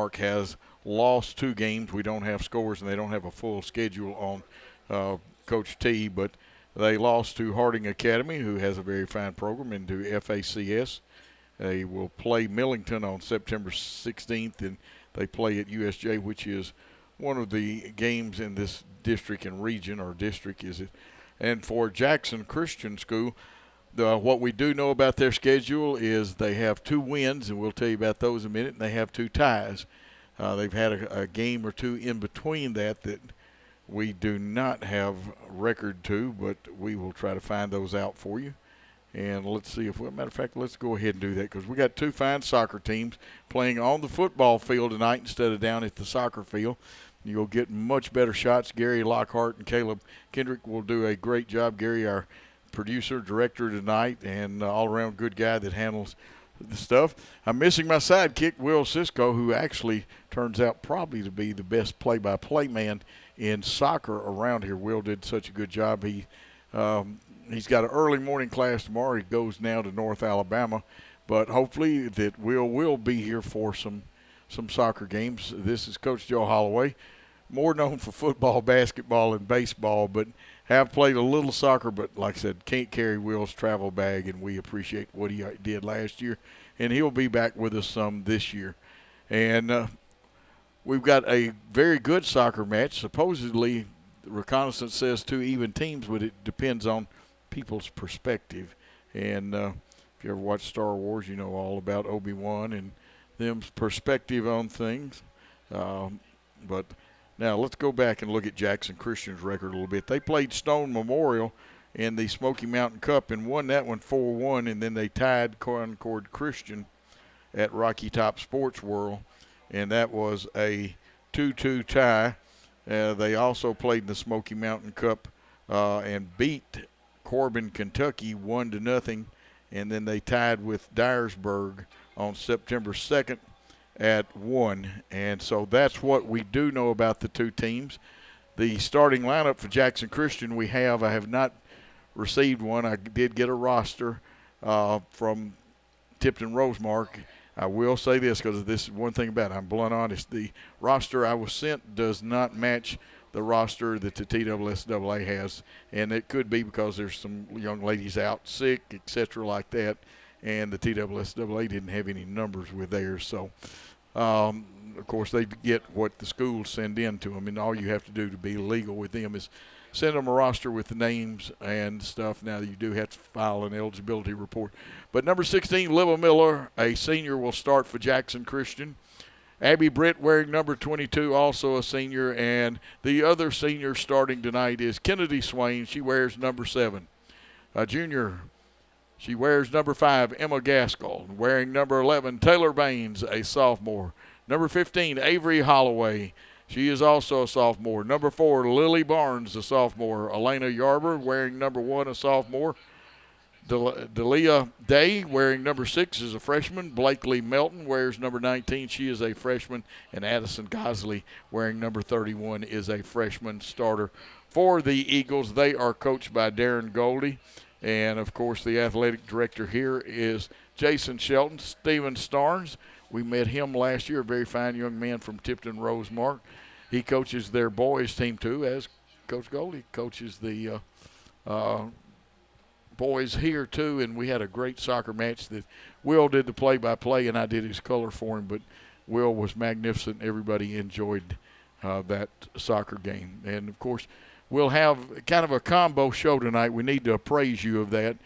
Rosemark has lost 2 games. We don't have scores, and they don't have a full schedule on Coach T, but they lost to Harding Academy, who has a very fine program, and to FACS. They will play Millington on September 16th, and they play at USJ, which is one of the games in this district and region, or district is it. And for Jackson Christian School, what we do know about their schedule is they have 2 wins, and we'll tell you about those in a minute, and they have 2 ties. They've had a game or 2 in between that we do not have record to, but we will try to find those out for you. And let's see matter of fact, let's go ahead and do that, because we got 2 fine soccer teams playing on the football field tonight instead of down at the soccer field. You'll get much better shots. Gary Lockhart and Caleb Kendrick will do a great job. Gary, our producer, director tonight, and all-around good guy that handles the stuff. I'm missing my sidekick, Will Cisco, who actually turns out probably to be the best play-by-play man in soccer around here. Will did such a good job. He's got an early morning class tomorrow. He goes now to North Alabama, but hopefully that will be here for some soccer games. This is Coach Joe Holloway, more known for football, basketball, and baseball, but have played a little soccer, but like I said, can't carry Will's travel bag, and we appreciate what he did last year, and he'll be back with us some this year. And we've got a very good soccer match. Supposedly, the reconnaissance says 2 even teams, but it depends on people's perspective. And if you ever watch Star Wars, you know all about Obi-Wan and them's perspective on things. But now let's go back and look at Jackson Christian's record a little bit. They played Stone Memorial in the Smoky Mountain Cup and won that one 4-1, and then they tied Concord Christian at Rocky Top Sports World, and that was a 2-2 tie. They also played in the Smoky Mountain Cup and beat Corbin, Kentucky 1-0, and then they tied with Dyersburg on September 2nd at 1. And so that's what we do know about the 2 teams. The starting lineup for Jackson Christian I have not received one. I did get a roster from Tipton Rosemark. I will say this, because this is one thing about it. I'm blunt honest. The roster I was sent does not match the roster that the TSSAA has, and it could be because there's some young ladies out sick, etc. like that, and the TSSAA didn't have any numbers with theirs. So, of course, they get what the schools send in to them, and all you have to do to be legal with them is send them a roster with the names and stuff. Now, you do have to file an eligibility report. But number 16, Liva Miller, a senior, will start for Jackson Christian. Abby Britt wearing number 22, also a senior. And the other senior starting tonight is Kennedy Swain. She wears number 7. A junior, she wears number 5, Emma Gaskell. Wearing number 11, Taylor Baines, a sophomore. Number 15, Avery Holloway. She is also a sophomore. Number 4, Lily Barnes, a sophomore. Elena Yarber wearing number 1, a sophomore. Delia Day wearing number 6 is a freshman. Blakely Melton wears number 19. She is a freshman. And Addison Gosley wearing number 31 is a freshman starter for the Eagles. They are coached by Darren Goldie. And, of course, the athletic director here is Jason Shelton. Steven Starnes, we met him last year, a very fine young man from Tipton Rosemark. He coaches their boys team, too, as Coach Goldie coaches the boys here, too. And we had a great soccer match that Will did the play-by-play, and I did his color for him. But Will was magnificent. Everybody enjoyed that soccer game. And, of course, we'll have kind of a combo show tonight. We need to appraise you of that.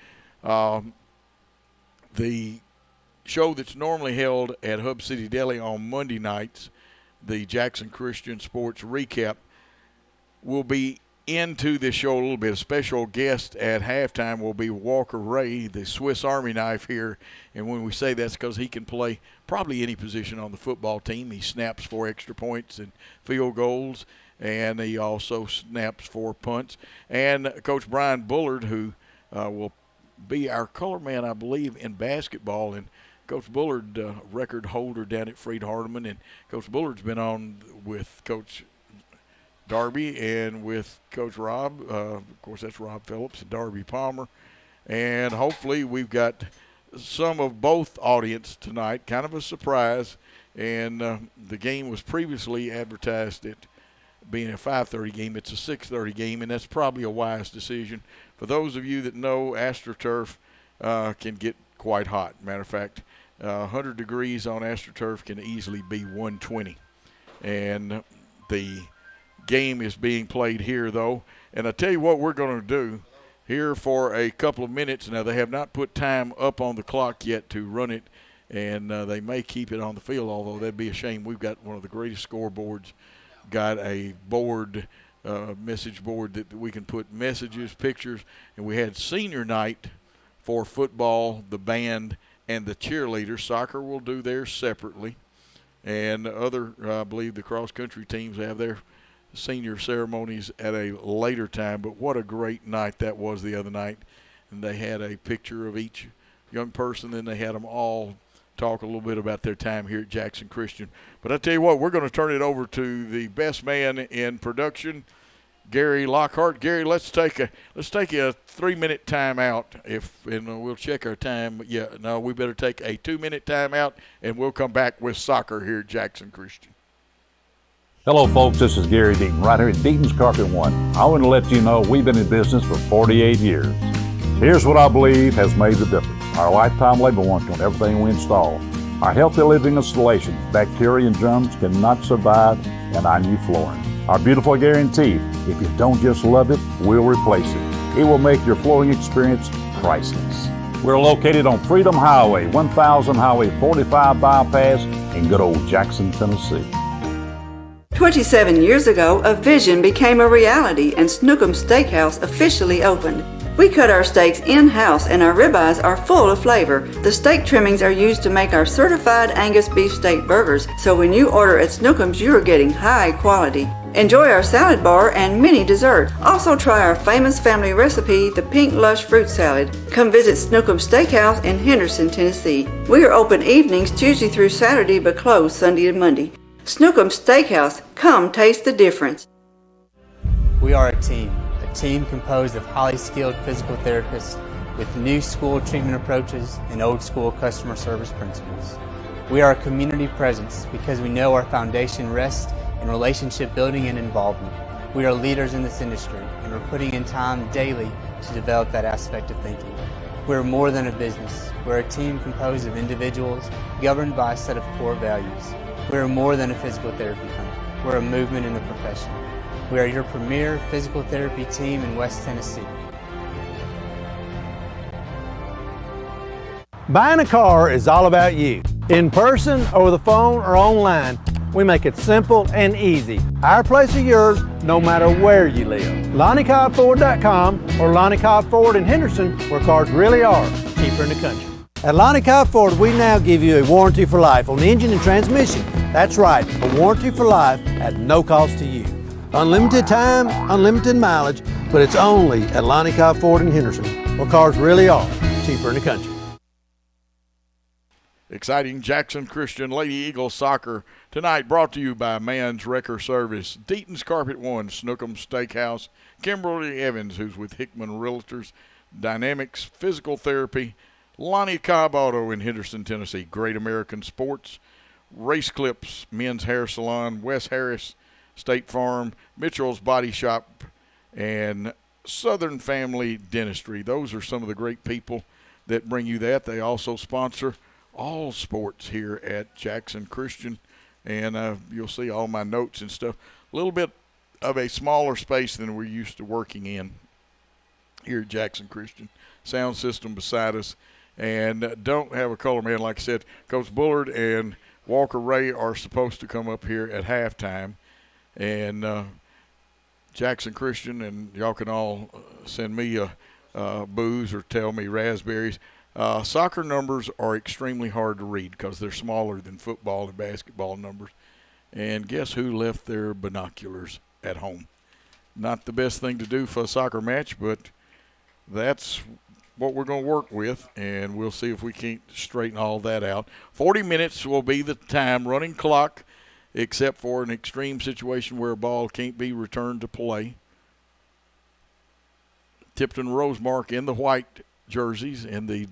The show that's normally held at Hub City Deli on Monday nights, the Jackson Christian Sports Recap, will be into this show a little bit. A special guest at halftime will be Walker Ray, the Swiss Army knife here. And when we say that's because he can play probably any position on the football team. He snaps for extra points and field goals, and he also snaps for punts. And Coach Brian Bullard, who will be our color man, I believe, in basketball. And Coach Bullard, record holder down at Freed Hardeman. And Coach Bullard's been on with Coach Darby and with Coach Rob. Of course, that's Rob Phillips and Darby Palmer. And hopefully we've got some of both audience tonight, kind of a surprise. And the game was previously advertised at being a 5:30 game. It's a 6:30 game, and that's probably a wise decision. For those of you that know, AstroTurf can get quite hot. Matter of fact, 100 degrees on AstroTurf can easily be 120. And the game is being played here, though. And I tell you what we're going to do here for a couple of minutes. Now, they have not put time up on the clock yet to run it, and they may keep it on the field, although that'd be a shame. We've got one of the greatest scoreboards, got a board, message board that we can put messages, pictures, and we had senior night for football, the band, and the cheerleaders. Soccer will do theirs separately, and other, I believe the cross-country teams have their senior ceremonies at a later time. But what a great night that was the other night. And they had a picture of each young person, then they had them all talk a little bit about their time here at Jackson Christian. But I tell you what, we're going to turn it over to the best man in production, Gary Lockhart. Gary, let's take a 3-minute timeout, and we'll check our time. Yeah, no, we better take a 2-minute timeout, and we'll come back with soccer here at Jackson Christian. Hello, folks. This is Gary Deaton, right here at Deaton's Carpet One. I want to let you know we've been in business for 48 years. Here's what I believe has made the difference. Our lifetime labor warranty on everything we install. Our healthy living installation. Bacteria and germs cannot survive in our new flooring. Our beautiful guarantee. If you don't just love it, we'll replace it. It will make your flooring experience priceless. We're located on Freedom Highway, 1000 Highway 45 bypass in good old Jackson, Tennessee. 27 years ago, a vision became a reality and Snookum Steakhouse officially opened. We cut our steaks in-house and our ribeyes are full of flavor. The steak trimmings are used to make our certified Angus beef steak burgers, so when you order at Snookum's, you are getting high quality. Enjoy our salad bar and mini dessert. Also try our famous family recipe, the Pink Lush Fruit Salad. Come visit Snookum Steakhouse in Henderson, Tennessee. We are open evenings Tuesday through Saturday but closed Sunday and Monday. Snookum Steakhouse, come taste the difference. We are a team composed of highly skilled physical therapists with new school treatment approaches and old school customer service principles. We are a community presence because we know our foundation rests in relationship building and involvement. We are leaders in this industry and we're putting in time daily to develop that aspect of thinking. We're more than a business. We're a team composed of individuals governed by a set of core values. We're more than a physical therapy clinic. We're a movement in the profession. We are your premier physical therapy team in West Tennessee. Buying a car is all about you. In person, over the phone, or online, we make it simple and easy. Our place is yours, no matter where you live. LonnieCobbFord.com or Lonnie Cobb Ford in Henderson, where cars really are cheaper in the country. At Lonnie Cobb Ford, we now give you a warranty for life on the engine and transmission. That's right, a warranty for life at no cost to you. Unlimited time, unlimited mileage, but it's only at Lonnie Cobb Ford in Henderson, where cars really are cheaper in the country. Exciting Jackson Christian Lady Eagles soccer tonight, brought to you by Man's Wrecker Service, Deaton's Carpet One, Snookum Steakhouse, Kimberly Evans, who's with Hickman Realtors, Dynamics Physical Therapy, Lonnie Cobb Auto in Henderson, Tennessee, Great American Sports, Race Clips, Men's Hair Salon, Wes Harris, State Farm, Mitchell's Body Shop, and Southern Family Dentistry. Those are some of the great people that bring you that. They also sponsor all sports here at Jackson Christian, and you'll see all my notes and stuff. A little bit of a smaller space than we're used to working in here at Jackson Christian. Sound system beside us, and don't have a color man. Like I said, Coach Bullard and Walker Ray are supposed to come up here at halftime. And Jackson Christian, and y'all can all send me booze or tell me raspberries. Soccer numbers are extremely hard to read because they're smaller than football and basketball numbers. And guess who left their binoculars at home? Not the best thing to do for a soccer match, but that's what we're going to work with, and we'll see if we can't straighten all that out. 40 minutes will be the time, running clock, except for an extreme situation where a ball can't be returned to play. Tipton Rosemark in the white jerseys and the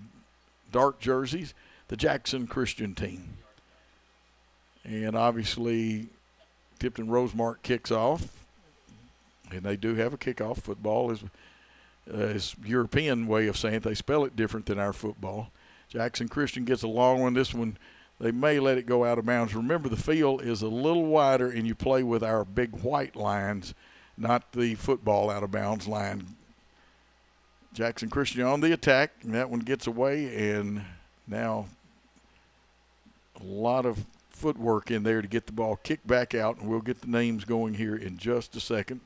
dark jerseys, the Jackson Christian team. And obviously Tipton Rosemark kicks off, and they do have a kickoff. Football is European way of saying it. They spell it different than our football. Jackson Christian gets a long one. This one, they may let it go out of bounds. Remember, the field is a little wider, and you play with our big white lines, not the football out of bounds line. Jackson Christian on the attack, and that one gets away, and now a lot of footwork in there to get the ball kicked back out, and we'll get the names going here in just a second.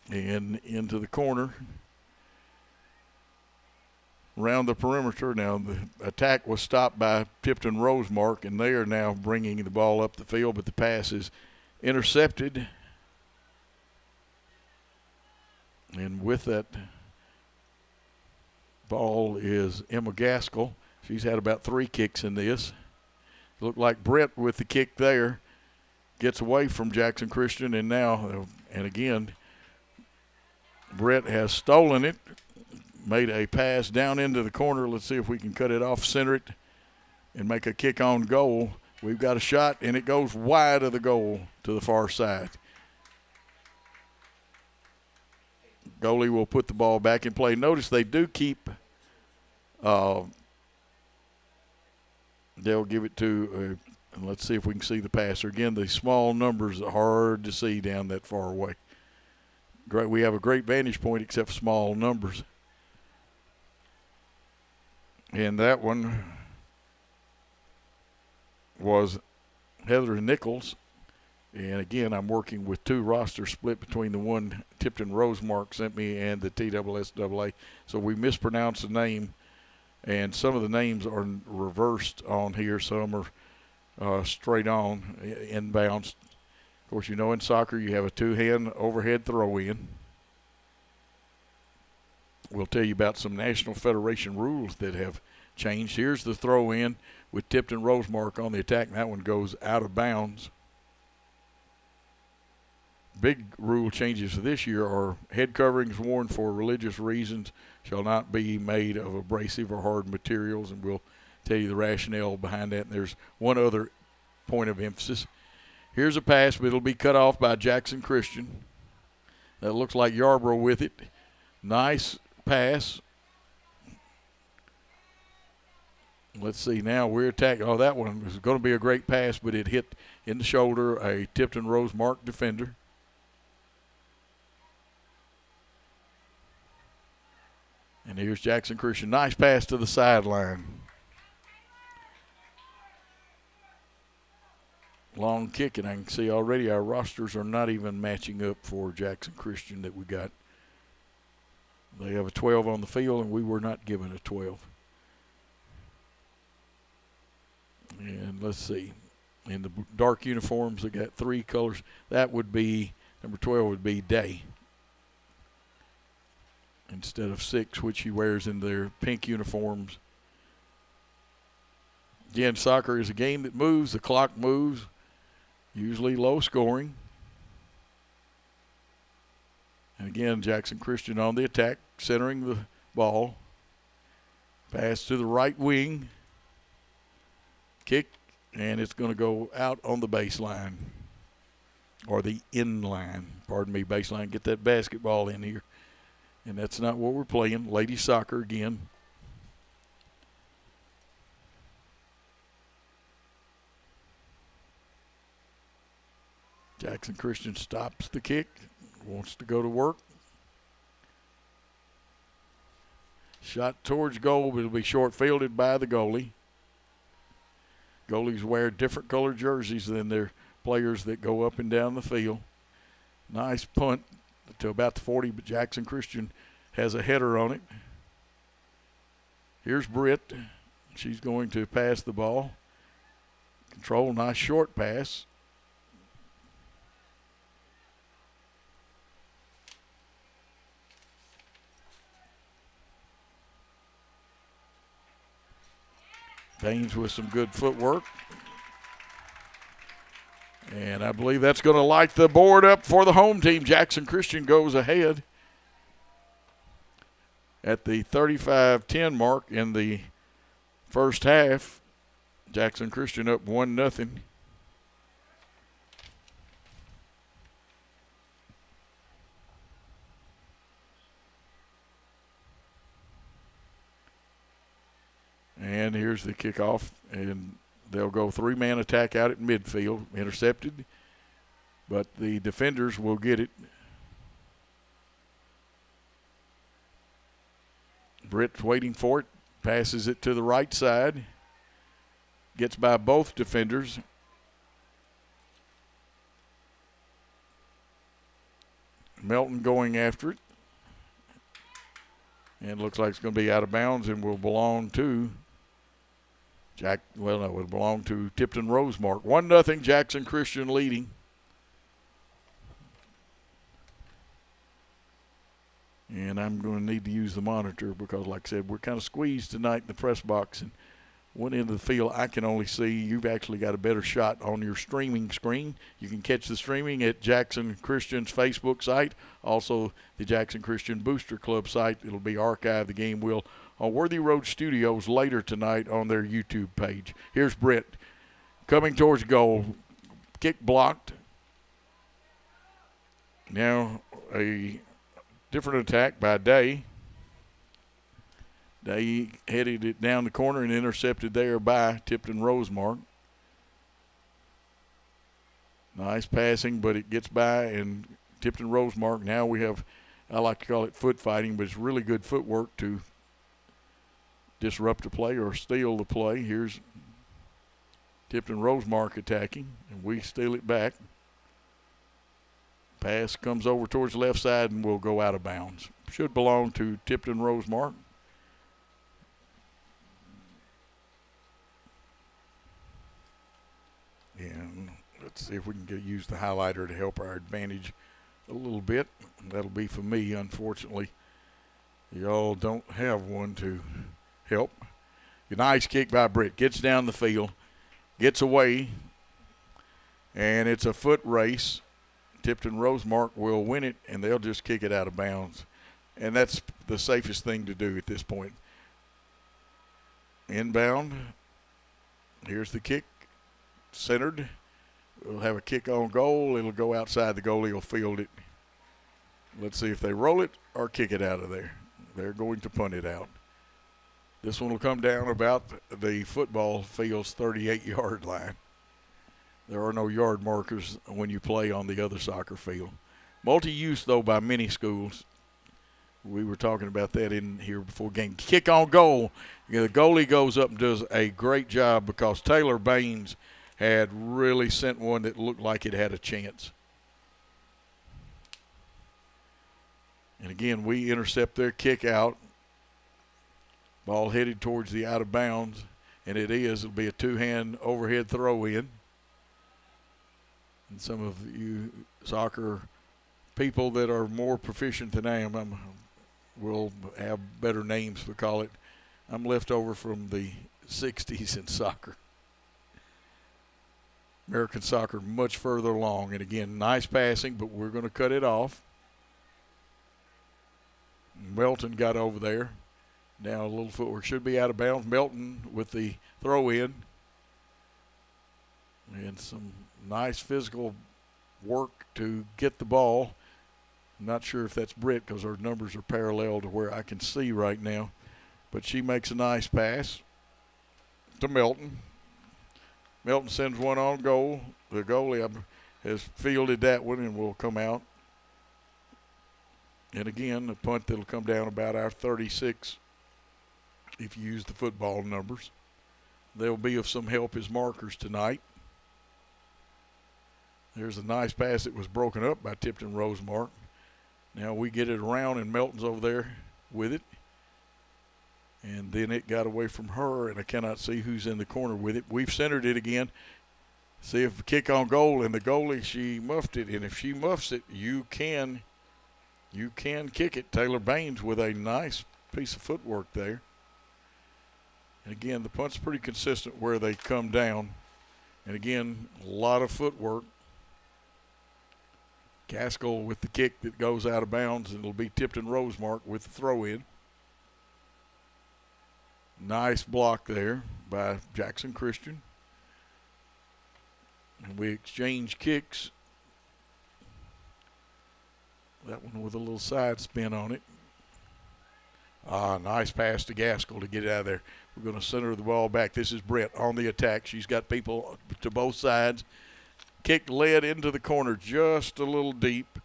And into the corner, around the perimeter. Now the attack was stopped by Tipton Rosemark, and they are now bringing the ball up the field, but the pass is intercepted. And with that ball is Emma Gaskell. She's had about 3 kicks in this. Looked like Brett with the kick there. Gets away from Jackson Christian, and now, and again, Brett has stolen it. Made a pass down into the corner. Let's see if we can cut it off, center it, and make a kick on goal. We've got a shot, and it goes wide of the goal to the far side. Goalie will put the ball back in play. Notice they do keep they'll give it to and let's see if we can see the passer. Again, the small numbers are hard to see down that far away. Great, we have a great vantage point except for small numbers. And that one was Heather Nichols. And again, I'm working with 2 rosters split between the one Tipton Rosemark sent me and the TSSAA. So we mispronounced the name, and some of the names are reversed on here. Some are straight on, inbounds. Of course, you know in soccer you have a 2-hand overhead throw-in. We'll tell you about some National Federation rules that have changed. Here's the throw-in with Tipton Rosemark on the attack, and that one goes out of bounds. Big rule changes for this year are head coverings worn for religious reasons shall not be made of abrasive or hard materials, and we'll tell you the rationale behind that. And there's one other point of emphasis. Here's a pass, but it'll be cut off by Jackson Christian. That looks like Yarborough with it. Nice pass. Let's see, now we're attacking. Oh, that one was going to be a great pass, but it hit in the shoulder a Tipton Rosemark defender. And here's Jackson Christian. Nice pass to the sideline. Long kick, and I can see already our rosters are not even matching up for Jackson Christian that we got. They have a 12 on the field, and we were not given a 12. And let's see. In the dark uniforms, they got 3 colors. That would be, number 12 would be Day, instead of 6, which he wears in their pink uniforms. Again, soccer is a game that moves. The clock moves, usually low scoring. And again, Jackson Christian on the attack, centering the ball. Pass to the right wing. Kick, and it's going to go out on the baseline, or the in line. Pardon me, baseline. Get that basketball in here. And that's not what we're playing. Lady soccer again. Jackson Christian stops the kick, wants to go to work. Shot towards goal, but it'll be short fielded by the goalie. Goalies wear different colored jerseys than their players that go up and down the field. Nice punt to about the 40, but Jackson Christian has a header on it. Here's Britt. She's going to pass the ball. Control, nice short pass. Baines with some good footwork. And I believe that's going to light the board up for the home team. Jackson Christian goes ahead. at the 35-10 mark in the first half. Jackson Christian up 1-0. And here's the kickoff, and they'll go three-man attack out at midfield, intercepted, but the defenders will get it. Britt's waiting for it, passes it to the right side, gets by both defenders. Melton going after it. And looks like it's going to be out of bounds and will belong to it will belong to Tipton Rosemark. 1-0 Jackson Christian leading. And I'm going to need to use the monitor because, like I said, we're kind of squeezed tonight in the press box. And one end of the field I can only see. You've actually got a better shot on your streaming screen. You can catch the streaming at Jackson Christian's Facebook site, also the Jackson Christian Booster Club site. It'll be archived. The game will on Worthy Road Studios later tonight on their YouTube page. Here's Britt coming towards goal. Kick blocked. Now a different attack by Day. Day headed it down the corner and intercepted there by Tipton Rosemark. Nice passing, but it gets by, and Tipton Rosemark, now we have, I like to call it foot fighting, but it's really good footwork to disrupt the play or steal the play. Here's Tipton Rosemark attacking, and we steal it back. Pass comes over towards the left side and will go out of bounds. Should belong to Tipton Rosemark. And let's see if we can use the highlighter to help our advantage a little bit. That'll be for me, unfortunately. Y'all don't have one to help. A nice kick by Britt. Gets down the field, gets away, and it's a foot race. Tipton Rosemark will win it, and they'll just kick it out of bounds. And that's the safest thing to do at this point. Inbound. Here's the kick. Centered. We'll have a kick on goal. It'll go outside the goalie. He'll field it. Let's see if they roll it or kick it out of there. They're going to punt it out. This one will come down about the football field's 38-yard line. There are no yard markers when you play on the other soccer field. Multi-use, though, by many schools. We were talking about that in here before game. Kick on goal. The goalie goes up and does a great job because Taylor Baines had really sent one that looked like it had a chance. And again, we intercept their kick out. Ball headed towards the out of bounds, and it is. It'll be a two-hand overhead throw in. And some of you soccer people that are more proficient than I am, will have better names to call it. I'm left over from the 60s in soccer. American soccer much further along. And again, nice passing, but we're going to cut it off. Melton got over there. Now a little footwork. Should be out of bounds. Melton with the throw in. And some nice physical work to get the ball. I'm not sure if that's Britt because her numbers are parallel to where I can see right now. But she makes a nice pass to Melton. Melton sends one on goal. The goalie has fielded that one and will come out. And again, a punt that'll come down about our 36 if you use the football numbers. They'll be of some help as markers tonight. There's a nice pass that was broken up by Tipton Rosemark. Now we get it around, and Melton's over there with it. And then it got away from her, and I cannot see who's in the corner with it. We've centered it again. See if the kick on goal, and the goalie, she muffed it. And if she muffs it, you can kick it. Taylor Baines with a nice piece of footwork there. And again, the punt's pretty consistent where they come down. And again, a lot of footwork. Gaskell with the kick that goes out of bounds, and it'll be Tipton Rosemark with the throw in. Nice block there by Jackson Christian. And we exchange kicks. That one with a little side spin on it. Nice pass to Gaskell to get it out of there. We're going to center the ball back. This is Brett on the attack. She's got people to both sides. Kick led into the corner just a little deep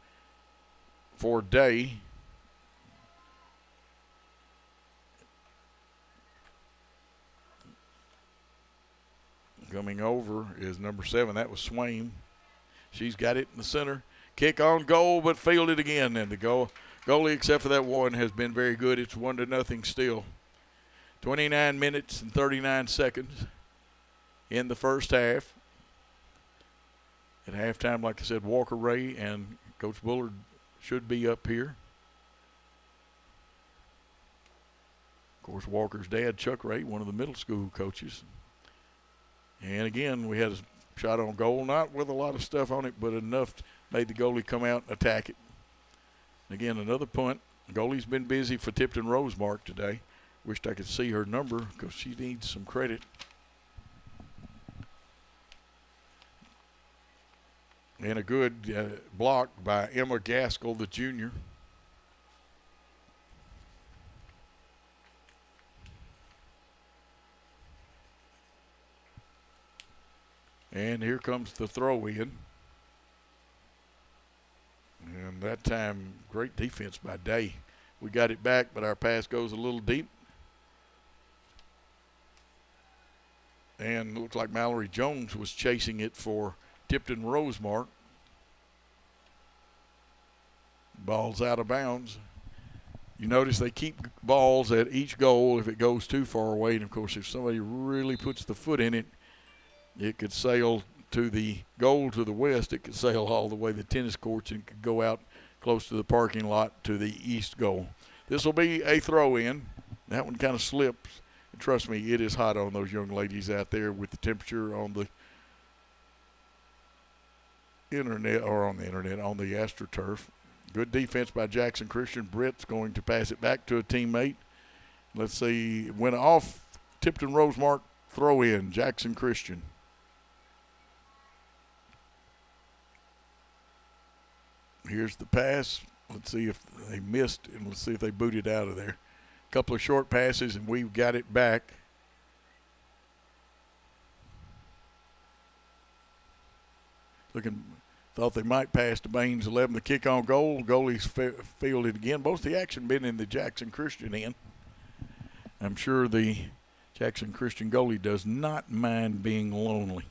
for Day. Coming over is number 7. That was Swain. She's got it in the center. Kick on goal, but fielded again. And the goalie, except for that one, has been very good. It's 1-0 still. 29 minutes and 39 seconds in the first half. At halftime, like I said, Walker Ray and Coach Bullard should be up here. Of course, Walker's dad, Chuck Ray, one of the middle school coaches. And again, we had a shot on goal, not with a lot of stuff on it, but enough made the goalie come out and attack it. Again, another punt. The goalie's been busy for Tipton Rosemark today. Wished I could see her number because she needs some credit. And a good block by Emma Gaskell, the junior. And here comes the throw in. And that time, great defense by Day. We got it back, but our pass goes a little deep. And looks like Mallory Jones was chasing it for Tipton Rosemark. Ball's out of bounds. You notice they keep balls at each goal if it goes too far away. And, of course, if somebody really puts the foot in it, it could sail to the goal to the west. It could sail all the way to the tennis courts and could go out close to the parking lot to the east goal. This will be a throw-in. That one kind of slips. And trust me, it is hot on those young ladies out there with the temperature on the internet, on the AstroTurf. Good defense by Jackson Christian. Brett's going to pass it back to a teammate. Let's see. Went off Tipton Rosemark, throw-in, Jackson Christian. Here's the pass. Let's see if they missed, and let's see if they booted out of there. A couple of short passes, and we've got it back. Thought they might pass to Baines 11. The kick on goal. Goalie's fielded again. Most of the action been in the Jackson Christian end. I'm sure the Jackson Christian goalie does not mind being lonely.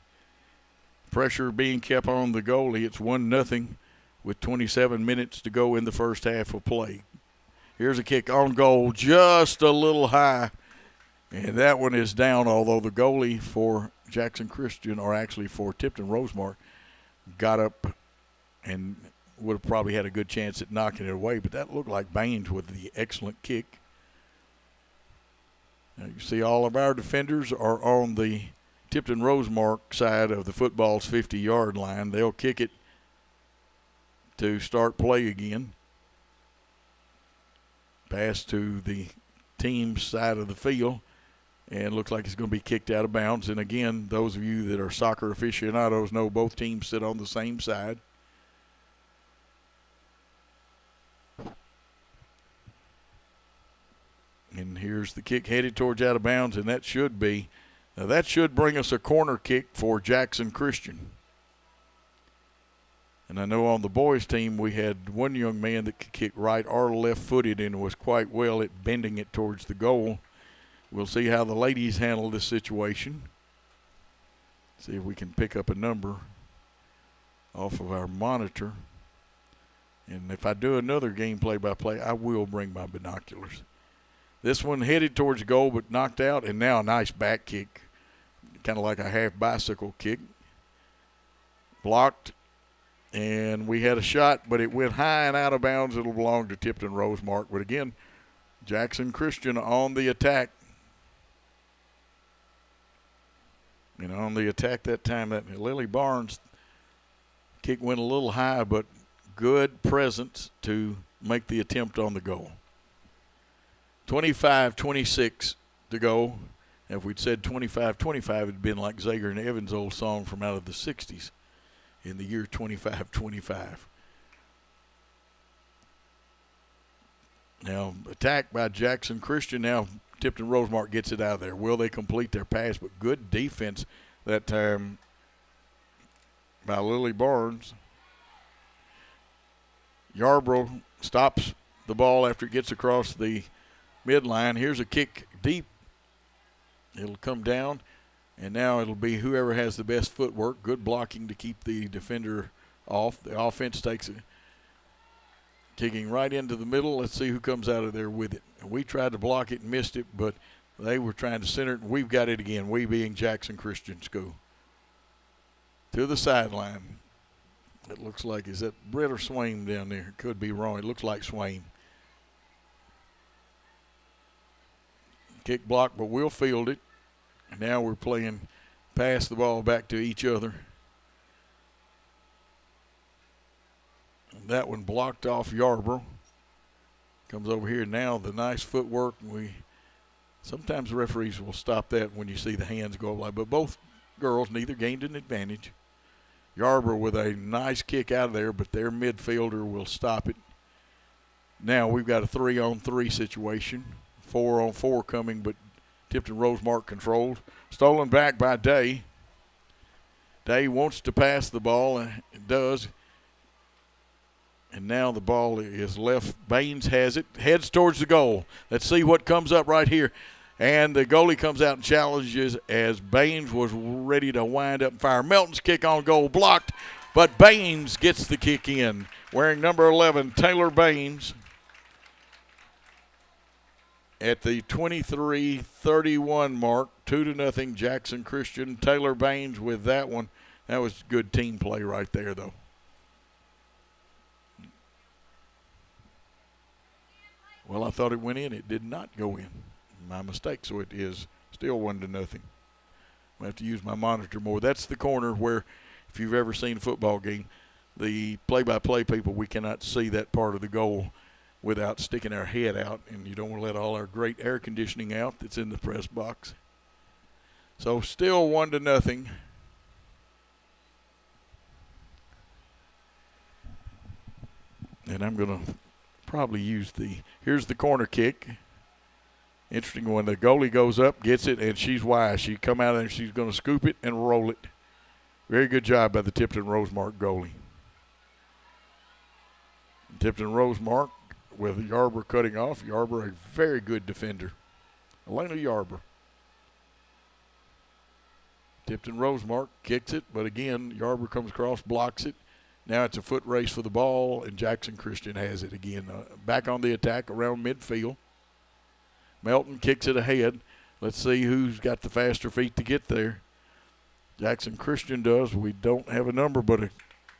Pressure being kept on the goalie. It's 1-0. With 27 minutes to go in the first half of play. Here's a kick on goal, just a little high. And that one is down, although the goalie for Jackson Christian, or actually for Tipton Rosemark, got up and would have probably had a good chance at knocking it away. But that looked like Baines with the excellent kick. Now you see all of our defenders are on the Tipton Rosemark side of the football's 50-yard line. They'll kick it to start play again. Pass to the team's side of the field, and looks like it's going to be kicked out of bounds. And again, those of you that are soccer aficionados know both teams sit on the same side. And here's the kick headed towards out of bounds, and that should bring us a corner kick for Jackson Christian. And I know on the boys' team we had one young man that could kick right or left-footed and was quite well at bending it towards the goal. We'll see how the ladies handle this situation. See if we can pick up a number off of our monitor. And if I do another game play-by-play, I will bring my binoculars. This one headed towards the goal but knocked out, and now a nice back kick, kind of like a half bicycle kick. Blocked. And we had a shot, but it went high and out of bounds. It'll belong to Tipton Rosemark. But again, Jackson Christian on the attack. And on the attack that time, that Lily Barnes kick went a little high, but good presence to make the attempt on the goal. 25-26 to to go. If we'd said 25-25, it'd been like Zager and Evans' old song from out of the 60s in the year 25-25. Now, attack by Jackson Christian. Now, Tipton Rosemark gets it out of there. Will they complete their pass? But good defense that time by Lily Barnes. Yarborough stops the ball after it gets across the midline. Here's a kick deep. It'll come down, and now it'll be whoever has the best footwork. Good blocking to keep the defender off. The offense takes it, kicking right into the middle. Let's see who comes out of there with it. We tried to block it and missed it, but they were trying to center it, and we've got it again, we being Jackson Christian School. To the sideline. It looks like, is that Brett or Swain down there? Could be wrong. It looks like Swain. Kick block, but we'll field it. And now we're playing pass the ball back to each other. And that one blocked off Yarborough. Comes over here now, the nice footwork. Sometimes the referees will stop that when you see the hands go up, but both girls neither gained an advantage. Yarborough with a nice kick out of there, but their midfielder will stop it. Now we've got a 3-on-3 situation. 4-on-4 coming, but Tipton Rosemark controlled. Stolen back by Day. Day wants to pass the ball, and it does. And now the ball is left. Baines has it, heads towards the goal. Let's see what comes up right here. And the goalie comes out and challenges as Baines was ready to wind up and fire. Melton's kick on goal blocked, but Baines gets the kick in. Wearing number 11, Taylor Baines. At the 23-31 mark, 2-0 Jackson Christian. Taylor Baines with that one. That was good team play right there, though. Well, I thought it went in. It did not go in. My mistake, so it is still 1-0. I have to use my monitor more. That's the corner where, if you've ever seen a football game, the play-by-play people, we cannot see that part of the goal without sticking our head out, and you don't want to let all our great air conditioning out that's in the press box. So still 1-0. And I'm going to probably use here's the corner kick. Interesting one. The goalie goes up, gets it, and she's wise. She come out and she's going to scoop it and roll it. Very good job by the Tipton Rosemark goalie. Tipton Rosemark with Yarborough cutting off. Yarborough, a very good defender. Elena Yarborough. Tipton Rosemark kicks it, but again, Yarborough comes across, blocks it. Now it's a foot race for the ball, and Jackson Christian has it again. Back on the attack around midfield. Melton kicks it ahead. Let's see who's got the faster feet to get there. Jackson Christian does. We don't have a number, but a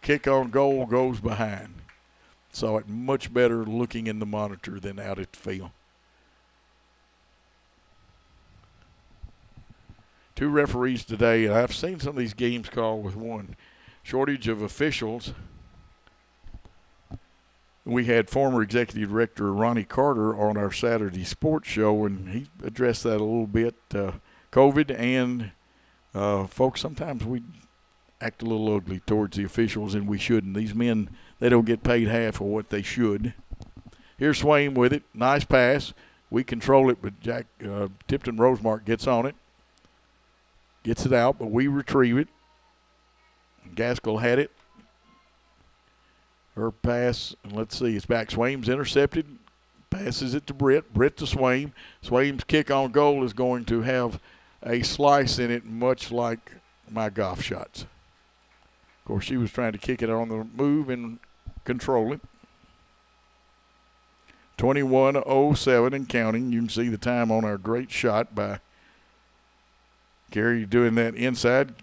kick on goal goes behind. Saw it much better looking in the monitor than out at the field. Two referees today, and I've seen some of these games called with one shortage of officials. We had former executive director Ronnie Carter on our Saturday sports show, and he addressed that a little bit. COVID and folks, sometimes we act a little ugly towards the officials, and we shouldn't. These men, they don't get paid half of what they should. Here's Swain with it. Nice pass. We control it, but Tipton Rosemark gets on it. Gets it out, but we retrieve it. Gaskell had it. Her pass, and let's see, it's back. Swain's intercepted. Passes it to Britt. Britt to Swain. Swain's kick on goal is going to have a slice in it, much like my golf shots. Of course, she was trying to kick it on the move and control it. 21:07 and counting. You can see the time on our great shot by Gary doing that inside.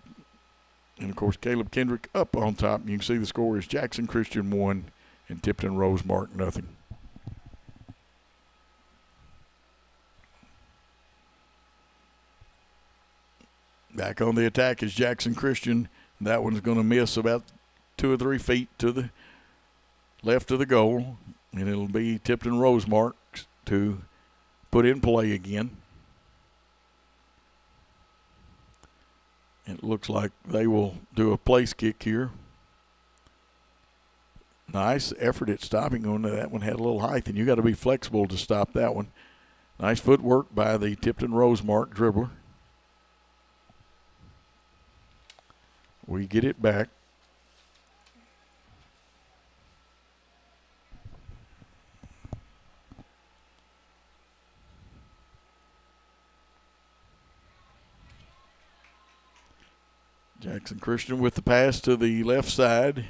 And, of course, Caleb Kendrick up on top. You can see the score is Jackson Christian 1 and Tipton Rosemark 0. Back on the attack is Jackson Christian. That one's going to miss about 2 or 3 feet to the left of the goal. And it'll be Tipton Rosemark to put in play again. It looks like they will do a place kick here. Nice effort at stopping on that one. Had a little height, and you got to be flexible to stop that one. Nice footwork by the Tipton Rosemark dribbler. We get it back. Jackson Christian with the pass to the left side.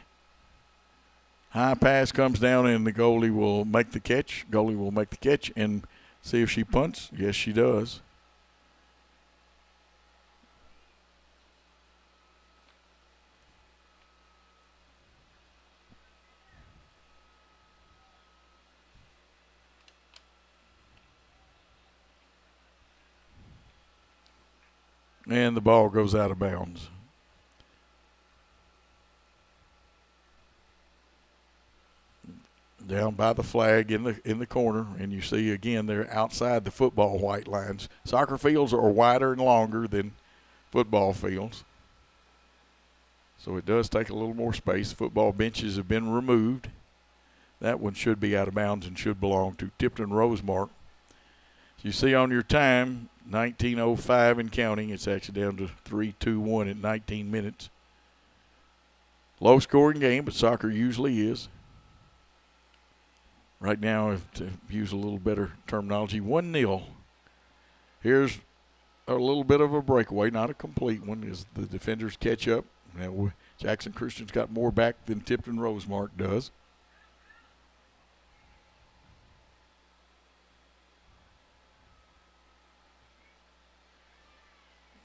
High pass comes down, and the goalie will make the catch. Goalie will make the catch and see if she punts. Yes, she does. And the ball goes out of bounds. Down by the flag in the corner, and you see again they're outside the football white lines. Soccer fields are wider and longer than football fields, so it does take a little more space. Football benches have been removed. That one should be out of bounds and should belong to Tipton Rosemark. You see on your time, 19:05 and counting. It's actually down to 3-2-1 at 19 minutes. Low-scoring game, but soccer usually is. Right now, to use a little better terminology, 1-0. Here's a little bit of a breakaway, not a complete one, as the defenders catch up. Now, Jackson Christian's got more back than Tipton Rosemark does.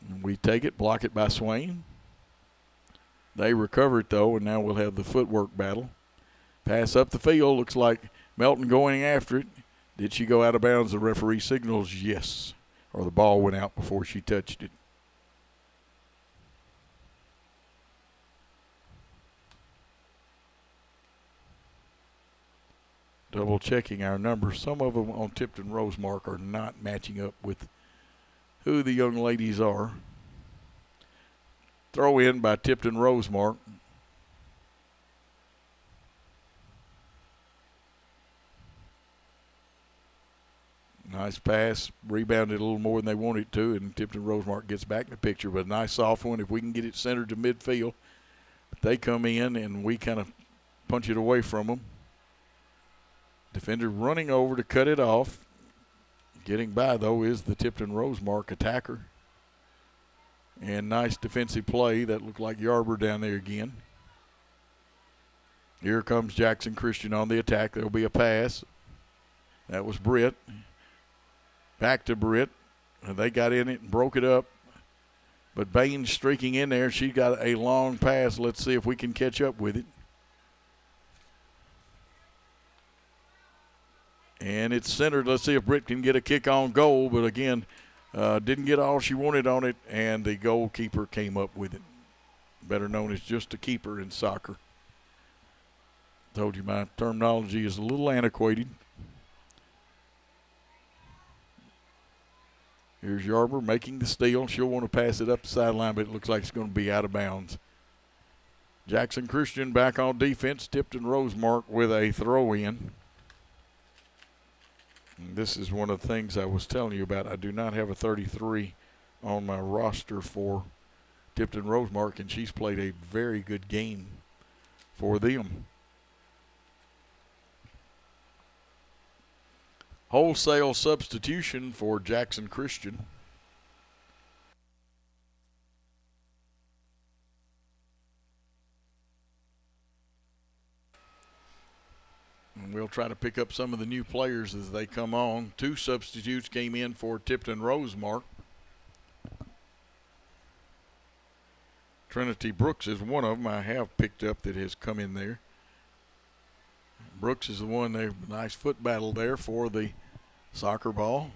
And we take it, block it by Swain. They recover it, though, and now we'll have the footwork battle. Pass up the field, looks like Melton going after it. Did she go out of bounds? The referee signals yes, or the ball went out before she touched it. Double checking our numbers. Some of them on Tipton Rosemark are not matching up with who the young ladies are. Throw in by Tipton Rosemark. Nice pass, rebounded a little more than they wanted to, and Tipton Rosemark gets back in the picture. But a nice soft one if we can get it centered to midfield. They come in, and we kind of punch it away from them. Defender running over to cut it off. Getting by, though, is the Tipton Rosemark attacker. And nice defensive play. That looked like Yarber down there again. Here comes Jackson Christian on the attack. There'll be a pass. That was Britt. Back to Britt. And they got in it and broke it up. But Baines streaking in there. She got a long pass. Let's see if we can catch up with it. And it's centered. Let's see if Britt can get a kick on goal. But again, didn't get all she wanted on it. And the goalkeeper came up with it. Better known as just a keeper in soccer. Told you my terminology is a little antiquated. Here's Yarber making the steal. She'll want to pass it up the sideline, but it looks like it's going to be out of bounds. Jackson Christian back on defense. Tipton Rosemark with a throw-in. And this is one of the things I was telling you about. I do not have a 33 on my roster for Tipton Rosemark, and she's played a very good game for them. Wholesale substitution for Jackson Christian. And we'll try to pick up some of the new players as they come on. 2 substitutes came in for Tipton Rosemark. Trinity Brooks is one of them I have picked up that has come in there. Brooks is the one there. Nice foot battle there for the soccer ball.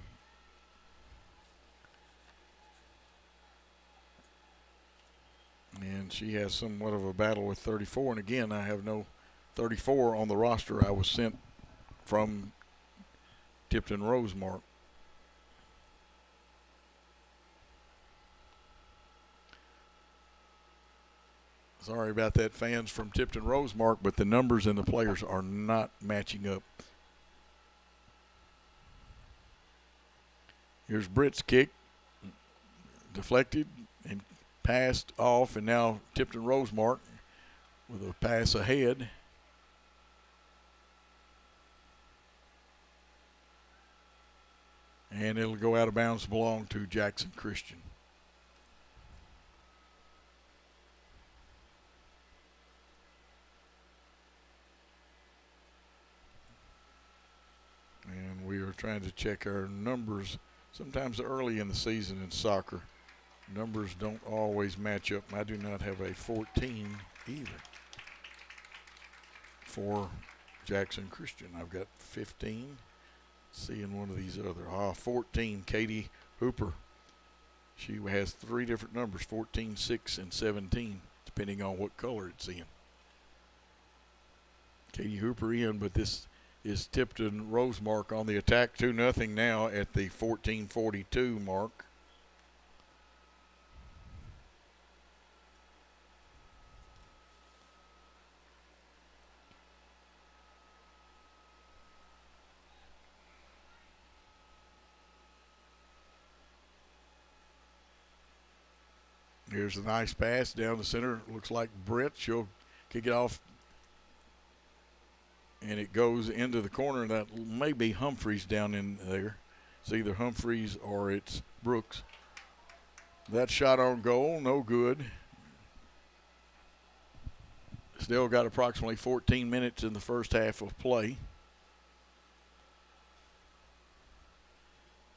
And she has somewhat of a battle with 34. And again, I have no 34 on the roster. I was sent from Tipton Rosemark. Sorry about that, fans from Tipton Rosemark, but the numbers and the players are not matching up. Here's Britt's kick. Deflected and passed off, and now Tipton Rosemark with a pass ahead. And it'll go out of bounds, belong to Jackson Christian. And we are trying to check our numbers. Sometimes early in the season in soccer, numbers don't always match up. I do not have a 14 either for Jackson Christian. I've got 15. Seeing one of these other. 14, Katie Hooper. She has 3 different numbers, 14, 6, and 17, depending on what color it's in. Katie Hooper in, but this is Tipton Rosemark on the attack, 2-0 now at the 14:42 mark. Here's a nice pass down the center. Looks like Britt. She'll kick it off. And it goes into the corner. That may be Humphreys down in there. It's either Humphreys or it's Brooks. That shot on goal, no good. Still got approximately 14 minutes in the first half of play.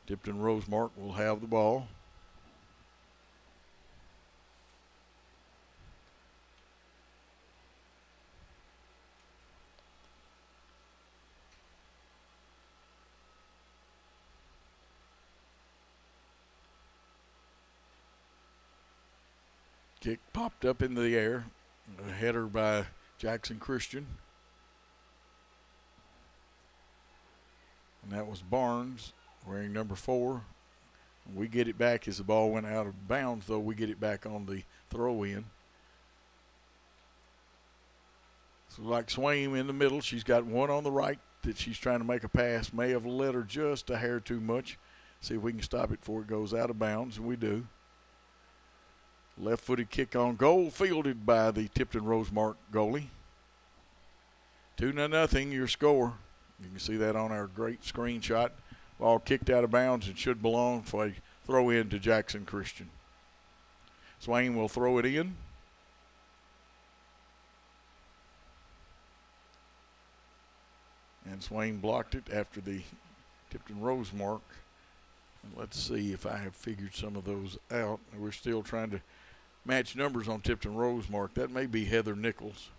Tipton Rosemark will have the ball. Kick popped up into the air. A header by Jackson Christian. And that was Barnes wearing number 4. We get it back as the ball went out of bounds, though. We get it back on the throw-in. So like Swain in the middle. She's got one on the right that she's trying to make a pass. May have led her just a hair too much. See if we can stop it before it goes out of bounds, and we do. Left-footed kick on goal, fielded by the Tipton Rosemark goalie. 2-0 your score. You can see that on our great screenshot. Ball kicked out of bounds and should belong for a throw-in to Jackson Christian. Swain will throw it in. And Swain blocked it after the Tipton Rosemark. And let's see if I have figured some of those out. We're still trying to match numbers on Tipton Rosemark. That may be Heather Nichols.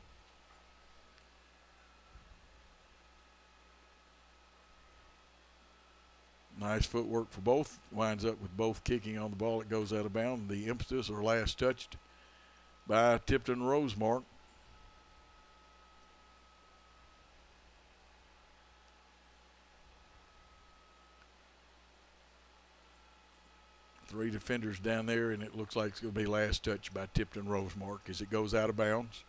Nice footwork for both. Winds up with both kicking on the ball. It goes out of bounds. The impetus or last touched by Tipton Rosemark. Three defenders down there, and it looks like it's going to be last touch by Tipton Rosemark as it goes out of bounds.